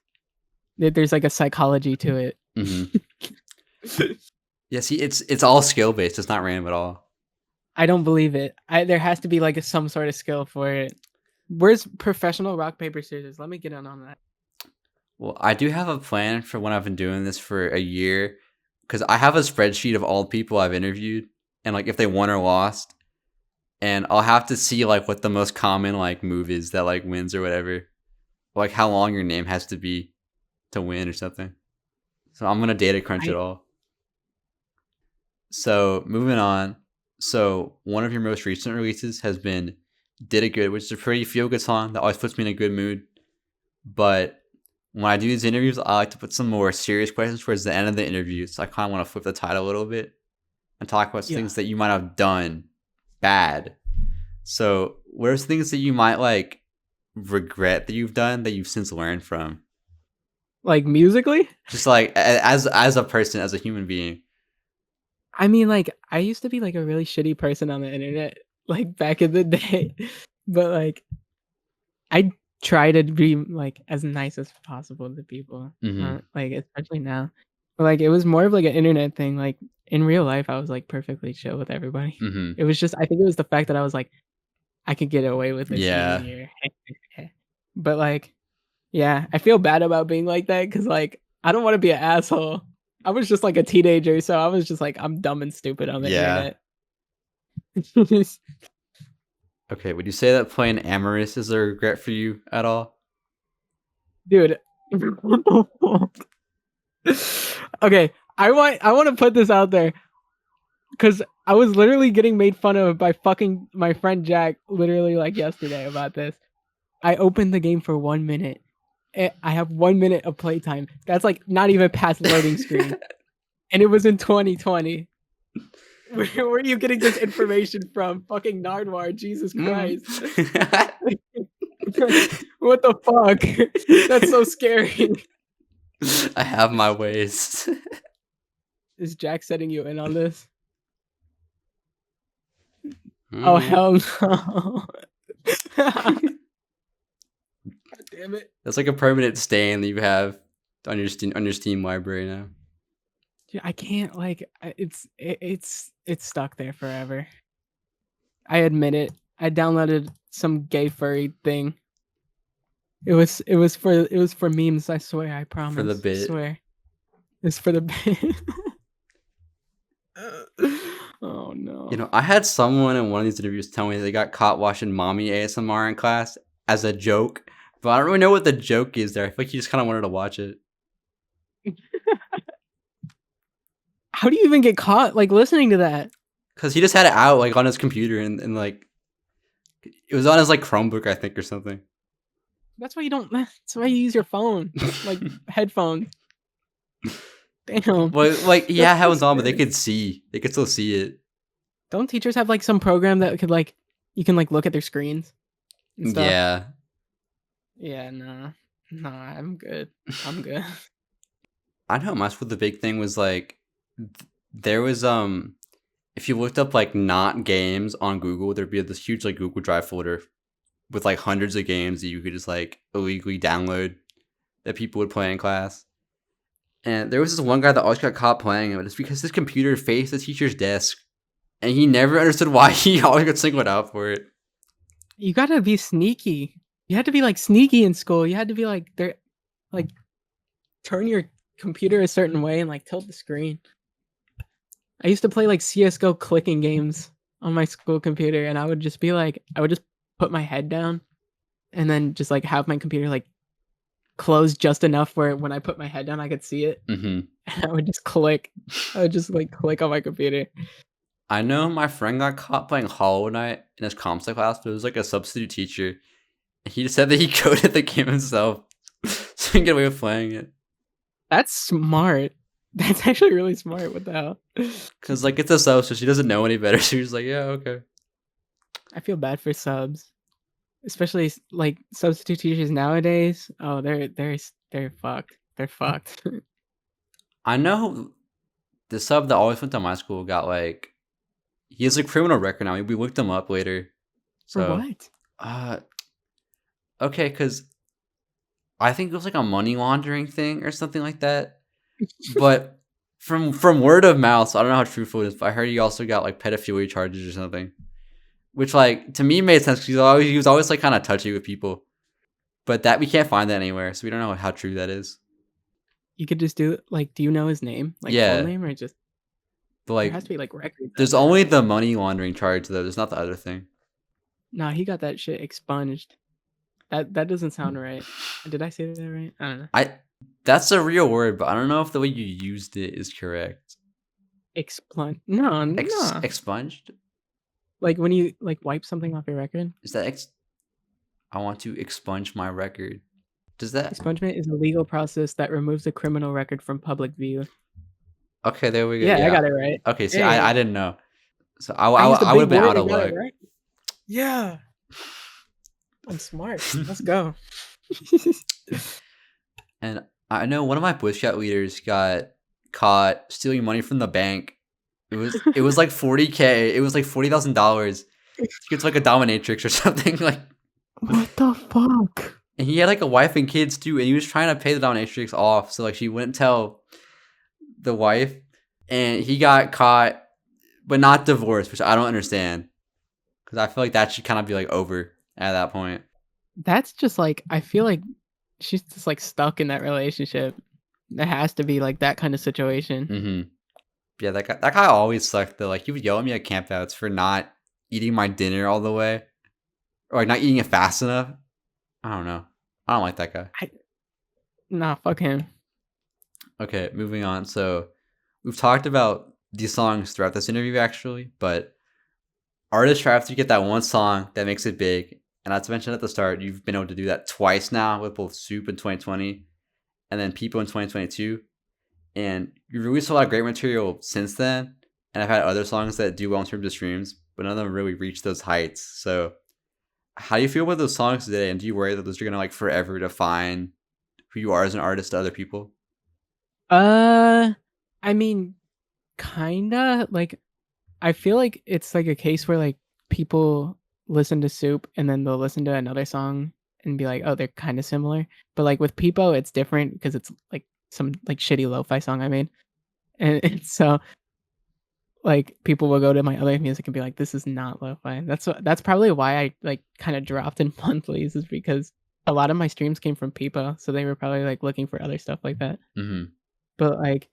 There's like a psychology to it. Mm-hmm. Yeah, see, it's all skill based. It's not random at all. I don't believe it. There has to be like some sort of skill for it. Where's professional rock paper scissors? Let me get in on that. Well, I do have a plan for when I've been doing this for a year, because I have a spreadsheet of all the people I've interviewed and like if they won or lost, and I'll have to see like what the most common like move is that like wins or whatever, like how long your name has to be to win or something. So I'm gonna data crunch it all. So moving on. So one of your most recent releases has been "Did It Good," which is a pretty feel good song that always puts me in a good mood. But when I do these interviews, I like to put some more serious questions towards the end of the interview. So I kind of want to flip the title a little bit and talk about things that you might have done bad. So what are things that you might like regret that you've done that you've since learned from? Like musically? Just like as a person, as a human being. I mean, like, I used to be like a really shitty person on the internet, like back in the day. But like, I try to be like as nice as possible to people. Like, especially now. But like, it was more of like an internet thing. Like in real life, I was like perfectly chill with everybody. It was just, I think it was the fact that I was like, I could get away with this even here. But like, yeah, I feel bad about being like that because like, I don't want to be an asshole. I was just like a teenager, so I was just like, I'm dumb and stupid on the internet. Okay, would you say that playing Amorous is a regret for you at all? Dude. Okay, I want to put this out there because I was literally getting made fun of by fucking my friend Jack literally like yesterday about this. I opened the game for 1 minute. I have 1 minute of playtime. That's like not even past loading screen. And it was in 2020. Where are you getting this information from? Fucking Nardwar, Jesus Christ. What the fuck? That's so scary. I have my ways. Is Jack setting you in on this? Oh, hell no. God damn it. That's like a permanent stain that you have on your Steam library now. Dude, I can't like it's stuck there forever. I admit it. I downloaded some gay furry thing. It was for memes, I swear, I promise. For the bit. I swear. It's for the bit. Oh no. You know, I had someone in one of these interviews tell me they got caught watching mommy ASMR in class as a joke, but I don't really know what the joke is there. I feel like he just kind of wanted to watch it. How do you even get caught like listening to that? Because he just had it out like on his computer and like it was on his like Chromebook, I think, or something. That's why you use your phone, like headphones. Damn. Well, like he had headphones on, but they could still see it. Don't teachers have like some program that could like you can like look at their screens and stuff? Yeah. Yeah, no. No, I'm good. I'm good. I know my school the big thing was like there was if you looked up like not games on Google, there'd be this huge like Google Drive folder with like hundreds of games that you could just like illegally download that people would play in class. And there was this one guy that always got caught playing it. It's because his computer faced the teacher's desk, and he never understood why he always got singled out for it. You gotta be sneaky. You had to be like sneaky in school. You had to be like there, like turn your computer a certain way and like tilt the screen. I used to play like CS:GO clicking games on my school computer, and I would just be like, I would just put my head down, and then just like have my computer like closed just enough where when I put my head down, I could see it, Mm-hmm. and I would just click. I would just like click on my computer. I know my friend got caught playing Hollow Knight in his comp sci class, but it was like a substitute teacher. And he just said that he coded the game himself so he can get away with playing it. That's smart. That's actually really smart. What the hell? Because like it's a sub, so she doesn't know any better. So she's like, yeah, okay. I feel bad for subs, especially like substitute teachers nowadays. Oh, they're fucked. They're fucked. I know the sub that always went to my school got like he has a criminal record now. We looked him up later. So, For what? Okay, because I think it was like a money laundering thing or something like that. But from word of mouth, so I don't know how truthful it is, but I heard he also got like pedophilia charges or something. Which like to me made sense because he was always like kind of touchy with people. But that we can't find that anywhere, so we don't know how true that is. You could just do like, do you know his name? Like Yeah. full name or just But there like has to be like records. there's only the money laundering charge though. There's not the other thing. No, he got that shit expunged. That doesn't sound right. Did I say that right? I don't know. That's a real word, but I don't know if the way you used it is correct. Expunge? No, no. Expunged? Like when you like wipe something off your record. Is that I want to expunge my record. Does that? Expungement is a legal process that removes a criminal record from public view. Okay, there we go. Yeah, I got it right. Okay, see, Yeah. I didn't know. So used a I would have big been word out of and got it luck. right. Yeah. I'm smart. Let's go. And I know one of my Boy Scout leaders got caught stealing money from the bank. It was like $40,000. It was like $40,000 to get to like a dominatrix or something like. What the fuck? And he had like a wife and kids too, and he was trying to pay the dominatrix off, so like she wouldn't tell the wife, and he got caught, but not divorced, which I don't understand, because I feel like that should kind of be like over at that point. That's just like I feel like she's just like stuck in that relationship. There has to be like that kind of situation. Mm-hmm. Yeah, that guy always sucked though. Like he would yell at me at campouts for not eating my dinner all the way, or like not eating it fast enough. I don't know. I don't like that guy. Nah, fuck him. Okay, moving on. So we've talked about these songs throughout this interview actually, but artists try to get that one song that makes it big. And as mentioned at the start, you've been able to do that twice now with both Soup in 2020 and then Pipo in 2022. And you've released a lot of great material since then. And I've had other songs that do well in terms of streams, but none of them really reach those heights. So how do you feel about those songs today? And do you worry that those are going to like forever define who you are as an artist to other people? I mean, kinda. Like, I feel like it's like a case where like people listen to Soup and then they'll listen to another song and be like, oh, they're kind of similar. But like with Pipo, it's different because it's like some like shitty lo-fi song I made, and so like people will go to my other music and be like, this is not lo-fi. That's probably why I like kind of dropped in monthlies, is because a lot of my streams came from Pipo, so they were probably like looking for other stuff like that. Mm-hmm. But like,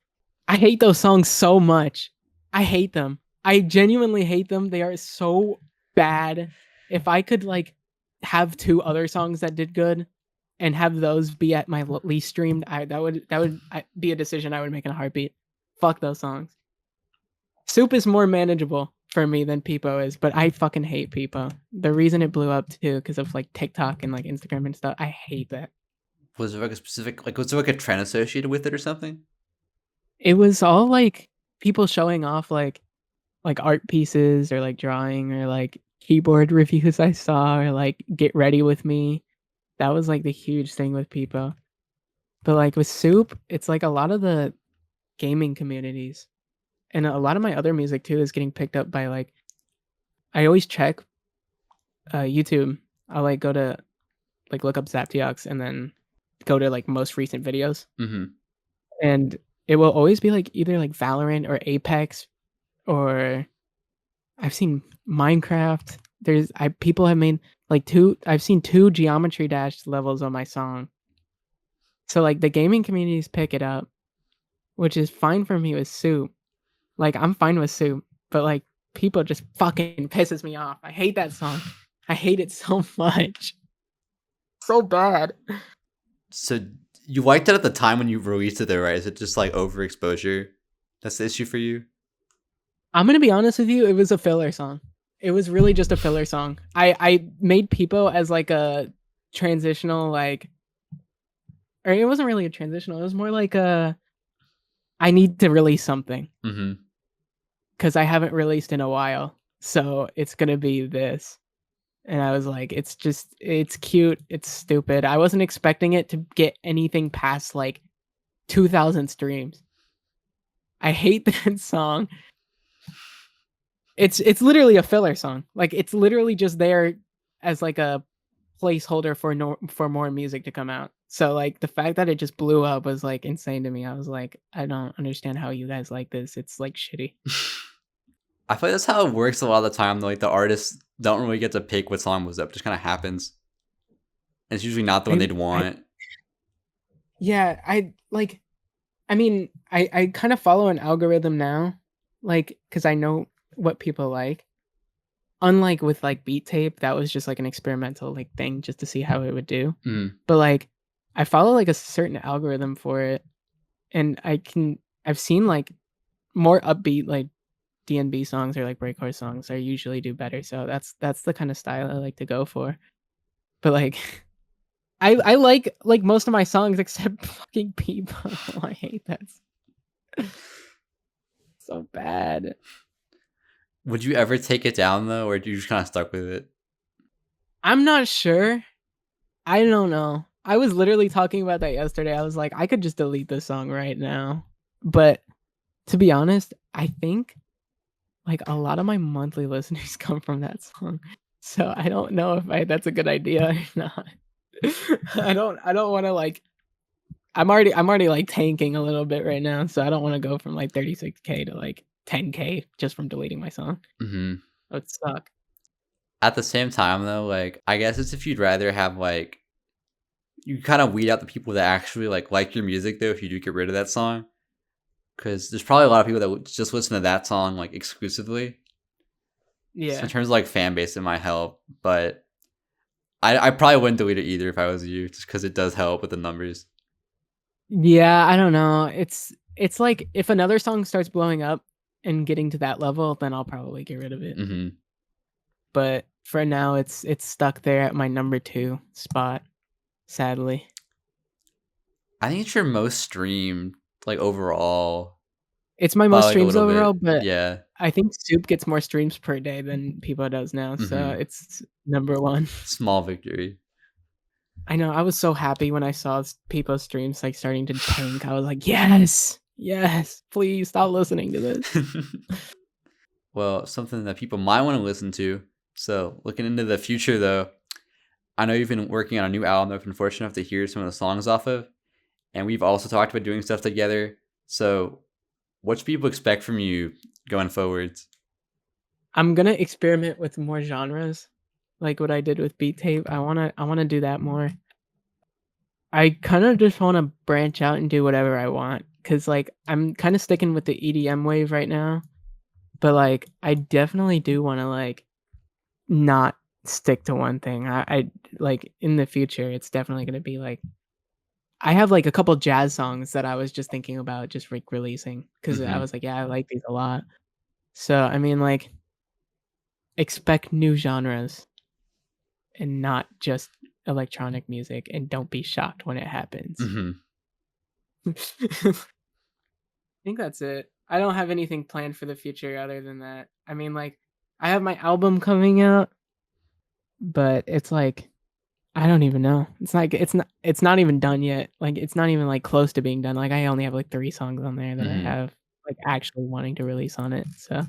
I hate those songs so much. I hate them. I genuinely hate them. They are so bad. If I could like have two other songs that did good and have those be at my least streamed, that would be a decision I would make in a heartbeat. Fuck those songs. Soup is more manageable for me than Pipo is, but I fucking hate Pipo. The reason it blew up too, because of like TikTok and like Instagram and stuff. I hate that. Was there like a specific, like, was there like a trend associated with it or something? It was all like people showing off like like art pieces or like drawing or like keyboard reviews I saw or like Get Ready With Me. That was like the huge thing with people. But like with Soup, it's like a lot of the gaming communities. And a lot of my other music too is getting picked up by like I always check YouTube. I'll like go to like look up XAPTIOX'S and then go to like most recent videos. Mm-hmm. And it will always be like either like Valorant or Apex or I've seen Minecraft. People have made like I've seen 2 Geometry Dash levels on my song. So like the gaming communities pick it up, which is fine for me with Soup. Like I'm fine with Soup, but like people just fucking pisses me off. I hate that song. I hate it so much. So bad. So you liked it at the time when you released it, though, right? Is it just like overexposure that's the issue for you? I'm gonna be honest with you, it was a filler song. It was really just a filler song. I made Pipo as like a transitional like or it wasn't really a transitional, it was more like a I need to release something. Mm-hmm. Because I haven't released in a while. So it's gonna be this. And I was like, it's cute, it's stupid. I wasn't expecting it to get anything past like 2,000 streams. I hate that song. It's literally a filler song. Like it's literally just there as like a placeholder for more music to come out. So like the fact that it just blew up was like insane to me. I was like, I don't understand how you guys like this. It's like shitty. I feel like that's how it works a lot of the time, though. Like the artists don't really get to pick what song was up. It just kind of happens. And it's usually not the one they'd want. Yeah, I mean, I kind of follow an algorithm now, like, because I know what people like. Unlike with like Beat Tape, that was just like an experimental like thing just to see how it would do. Mm. But like, I follow like a certain algorithm for it, and I've seen like more upbeat like DNB songs or like breakcore songs. I usually do better, so that's the kind of style I like to go for. But like. I like most of my songs except fucking People. I hate that. So bad. Would you ever take it down, though, or do you just kind of stuck with it? I'm not sure. I don't know. I was literally talking about that yesterday. I was like, I could just delete this song right now. But to be honest, I think like a lot of my monthly listeners come from that song. So I don't know if that's a good idea or not. I don't want to like I'm already like tanking a little bit right now, so I don't want to go from like 36K to like 10K just from deleting my song. Mm-hmm. That would suck. At the same time, though, like I guess it's if you'd rather have like you kind of weed out the people that actually like your music, though, if you do get rid of that song, because there's probably a lot of people that would just listen to that song like exclusively. Yeah. So in terms of like fan base, it might help, but I probably wouldn't delete it either if I was you, just because it does help with the numbers. Yeah, I don't know. It's like if another song starts blowing up and getting to that level, then I'll probably get rid of it. Mm-hmm. But for now, it's stuck there at my number 2 spot. Sadly, I think it's your most streamed like overall. it's my most Like, a streams little overall. bit. But Yeah, I think Soup gets more streams per day than People does now, so Mhm. it's number 1. small victory. I know. I was so happy when I saw people's streams like starting to tank. I was like, yes, please stop listening to this. Well, something that people might want to listen to. So looking into the future, though, I know you've been working on a new album that I've been fortunate enough to hear some of the songs off of, and we've also talked about doing stuff together. So what should people expect from you going forwards? I'm gonna experiment with more genres, like what I did with Beat Tape. I wanna do that more. I kind of just want to branch out and do whatever I want, cause like I'm kind of sticking with the EDM wave right now, but like I definitely do want to like not stick to one thing. I like in the future, it's definitely gonna be like I have like a couple jazz songs that I was just thinking about just like releasing because I Mhm. was like, yeah, I like these a lot. So I mean, like, expect new genres and not just electronic music, and don't be shocked when it happens. Mhm. I think that's it. I don't have anything planned for the future other than that. I mean, like, I have my album coming out, but it's like I don't even know. It's like it's not even done yet. Like it's not even like close to being done. Like I only have like 3 songs on there that I have like actually wanting to release on it. So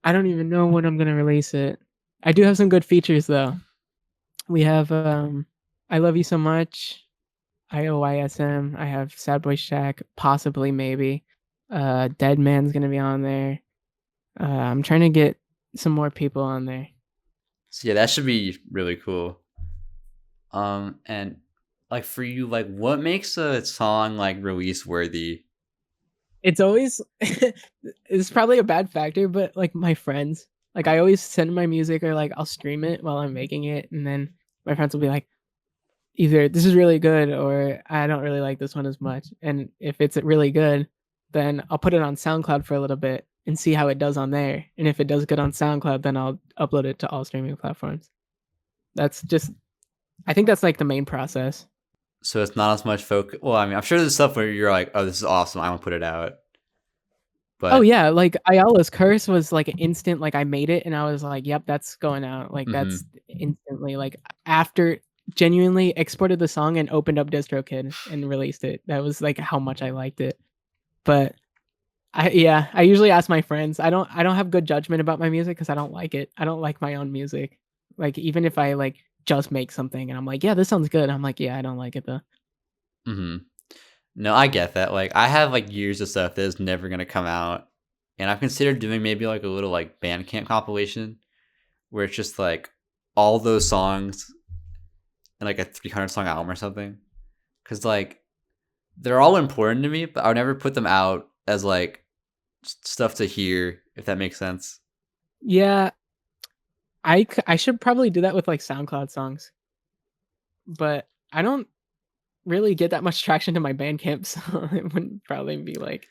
I don't even know when I'm gonna release it. I do have some good features though. We have I Love You So Much, IOISM, I have Sad Boy Shack, possibly maybe. Dead Man's gonna be on there. I'm trying to get some more people on there. So yeah, that should be really cool. And like for you, like what makes a song like release worthy? It's always it's probably a bad factor, but like my friends, like I always send my music or like I'll stream it while I'm making it, and then my friends will be like, either this is really good or I don't really like this one as much. And if it's really good, then I'll put it on SoundCloud for a little bit and see how it does on there. And if it does good on SoundCloud, then I'll upload it to all streaming platforms. That's just, I think that's like the main process. So it's not as much focus. Well, I mean, I'm sure there's stuff where you're like, oh, this is awesome, I want to put it out. But Oh yeah, like Ayala's Curse was like an instant, like I made it and I was like, yep, that's going out. Like that's instantly, like after genuinely exported the song and opened up DistroKid and released it. That was like how much I liked it. But I usually ask my friends. I don't have good judgment about my music because I don't like it. I don't like my own music. Like even if I like just make something and I'm like, yeah, this sounds good. I'm like, yeah, I don't like it though. No, I get that. Like I have like years of stuff that is never gonna come out, and I've considered doing maybe like a little like Bandcamp compilation where it's just like all those songs and like a 300 song album or something. Cause like they're all important to me, but I would never put them out as like stuff to hear, if that makes sense. Yeah, I should probably do that with like SoundCloud songs, but I don't really get that much traction to my Bandcamp, so it wouldn't probably be like.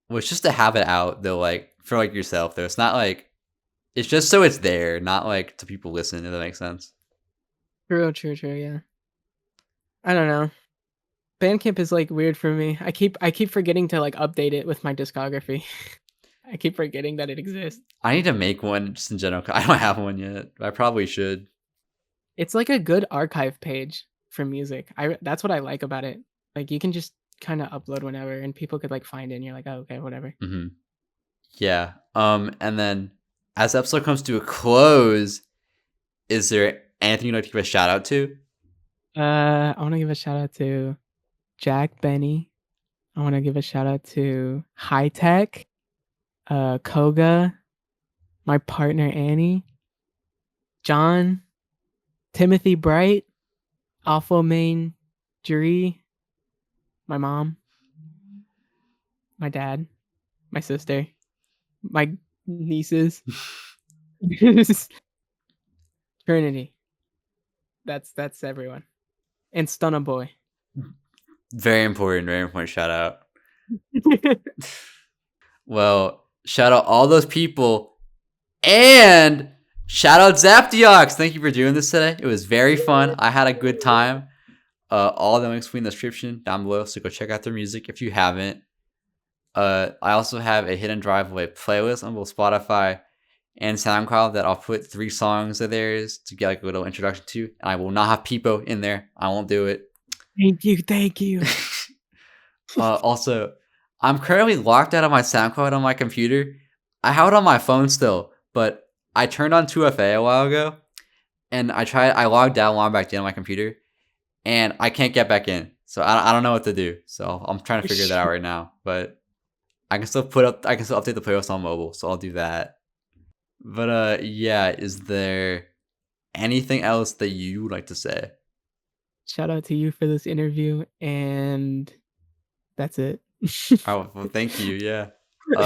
Well, it's just to have it out though, like for like yourself though. It's not like it's just so it's there, not like to people listen, if that makes sense. True, yeah. I don't know. Bandcamp is like weird for me. I keep forgetting to like update it with my discography. I keep forgetting that it exists. I need to make one just in general. I don't have one yet. I probably should. It's like a good archive page for music. That's what I like about it. Like you can just kind of upload whenever and people could like find it and you're like, oh, okay, whatever. Yeah. And then as the episode comes to a close, is there anything you'd like to give a shout out to? I want to give a shout out to Jack Benny. I want to give a shout out to High Tech, Koga, my partner Annie, John, Timothy Bright, Awful Main Jury, my mom, my dad, my sister, my nieces, Trinity. That's everyone, and Stunna Boy. Very important shout out. Well, shout out all those people, and shout out XAPTIOX'S. Thank you for doing this today. It was very fun. I had a good time. All the links will be in the description down below, so go check out their music if you haven't. I also have a Hidden Driveway playlist on both Spotify and SoundCloud that I'll put 3 songs of theirs to get like a little introduction to. And I will not have Pipo in there. I won't do it. Thank you. Also, I'm currently locked out of my SoundCloud on my computer. I have it on my phone still, but I turned on 2FA a while ago, and I logged out, logged back in on my computer, and I can't get back in. So I don't know what to do. So I'm trying to figure that out right now. But I can still update the playlist on mobile, so I'll do that. But yeah, is there anything else that you would like to say? Shout out to you for this interview, and that's it. Oh, well, thank you. Yeah. All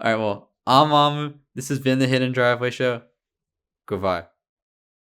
right. Well, I'm Amu. This has been the Hidden Driveway Show. Goodbye.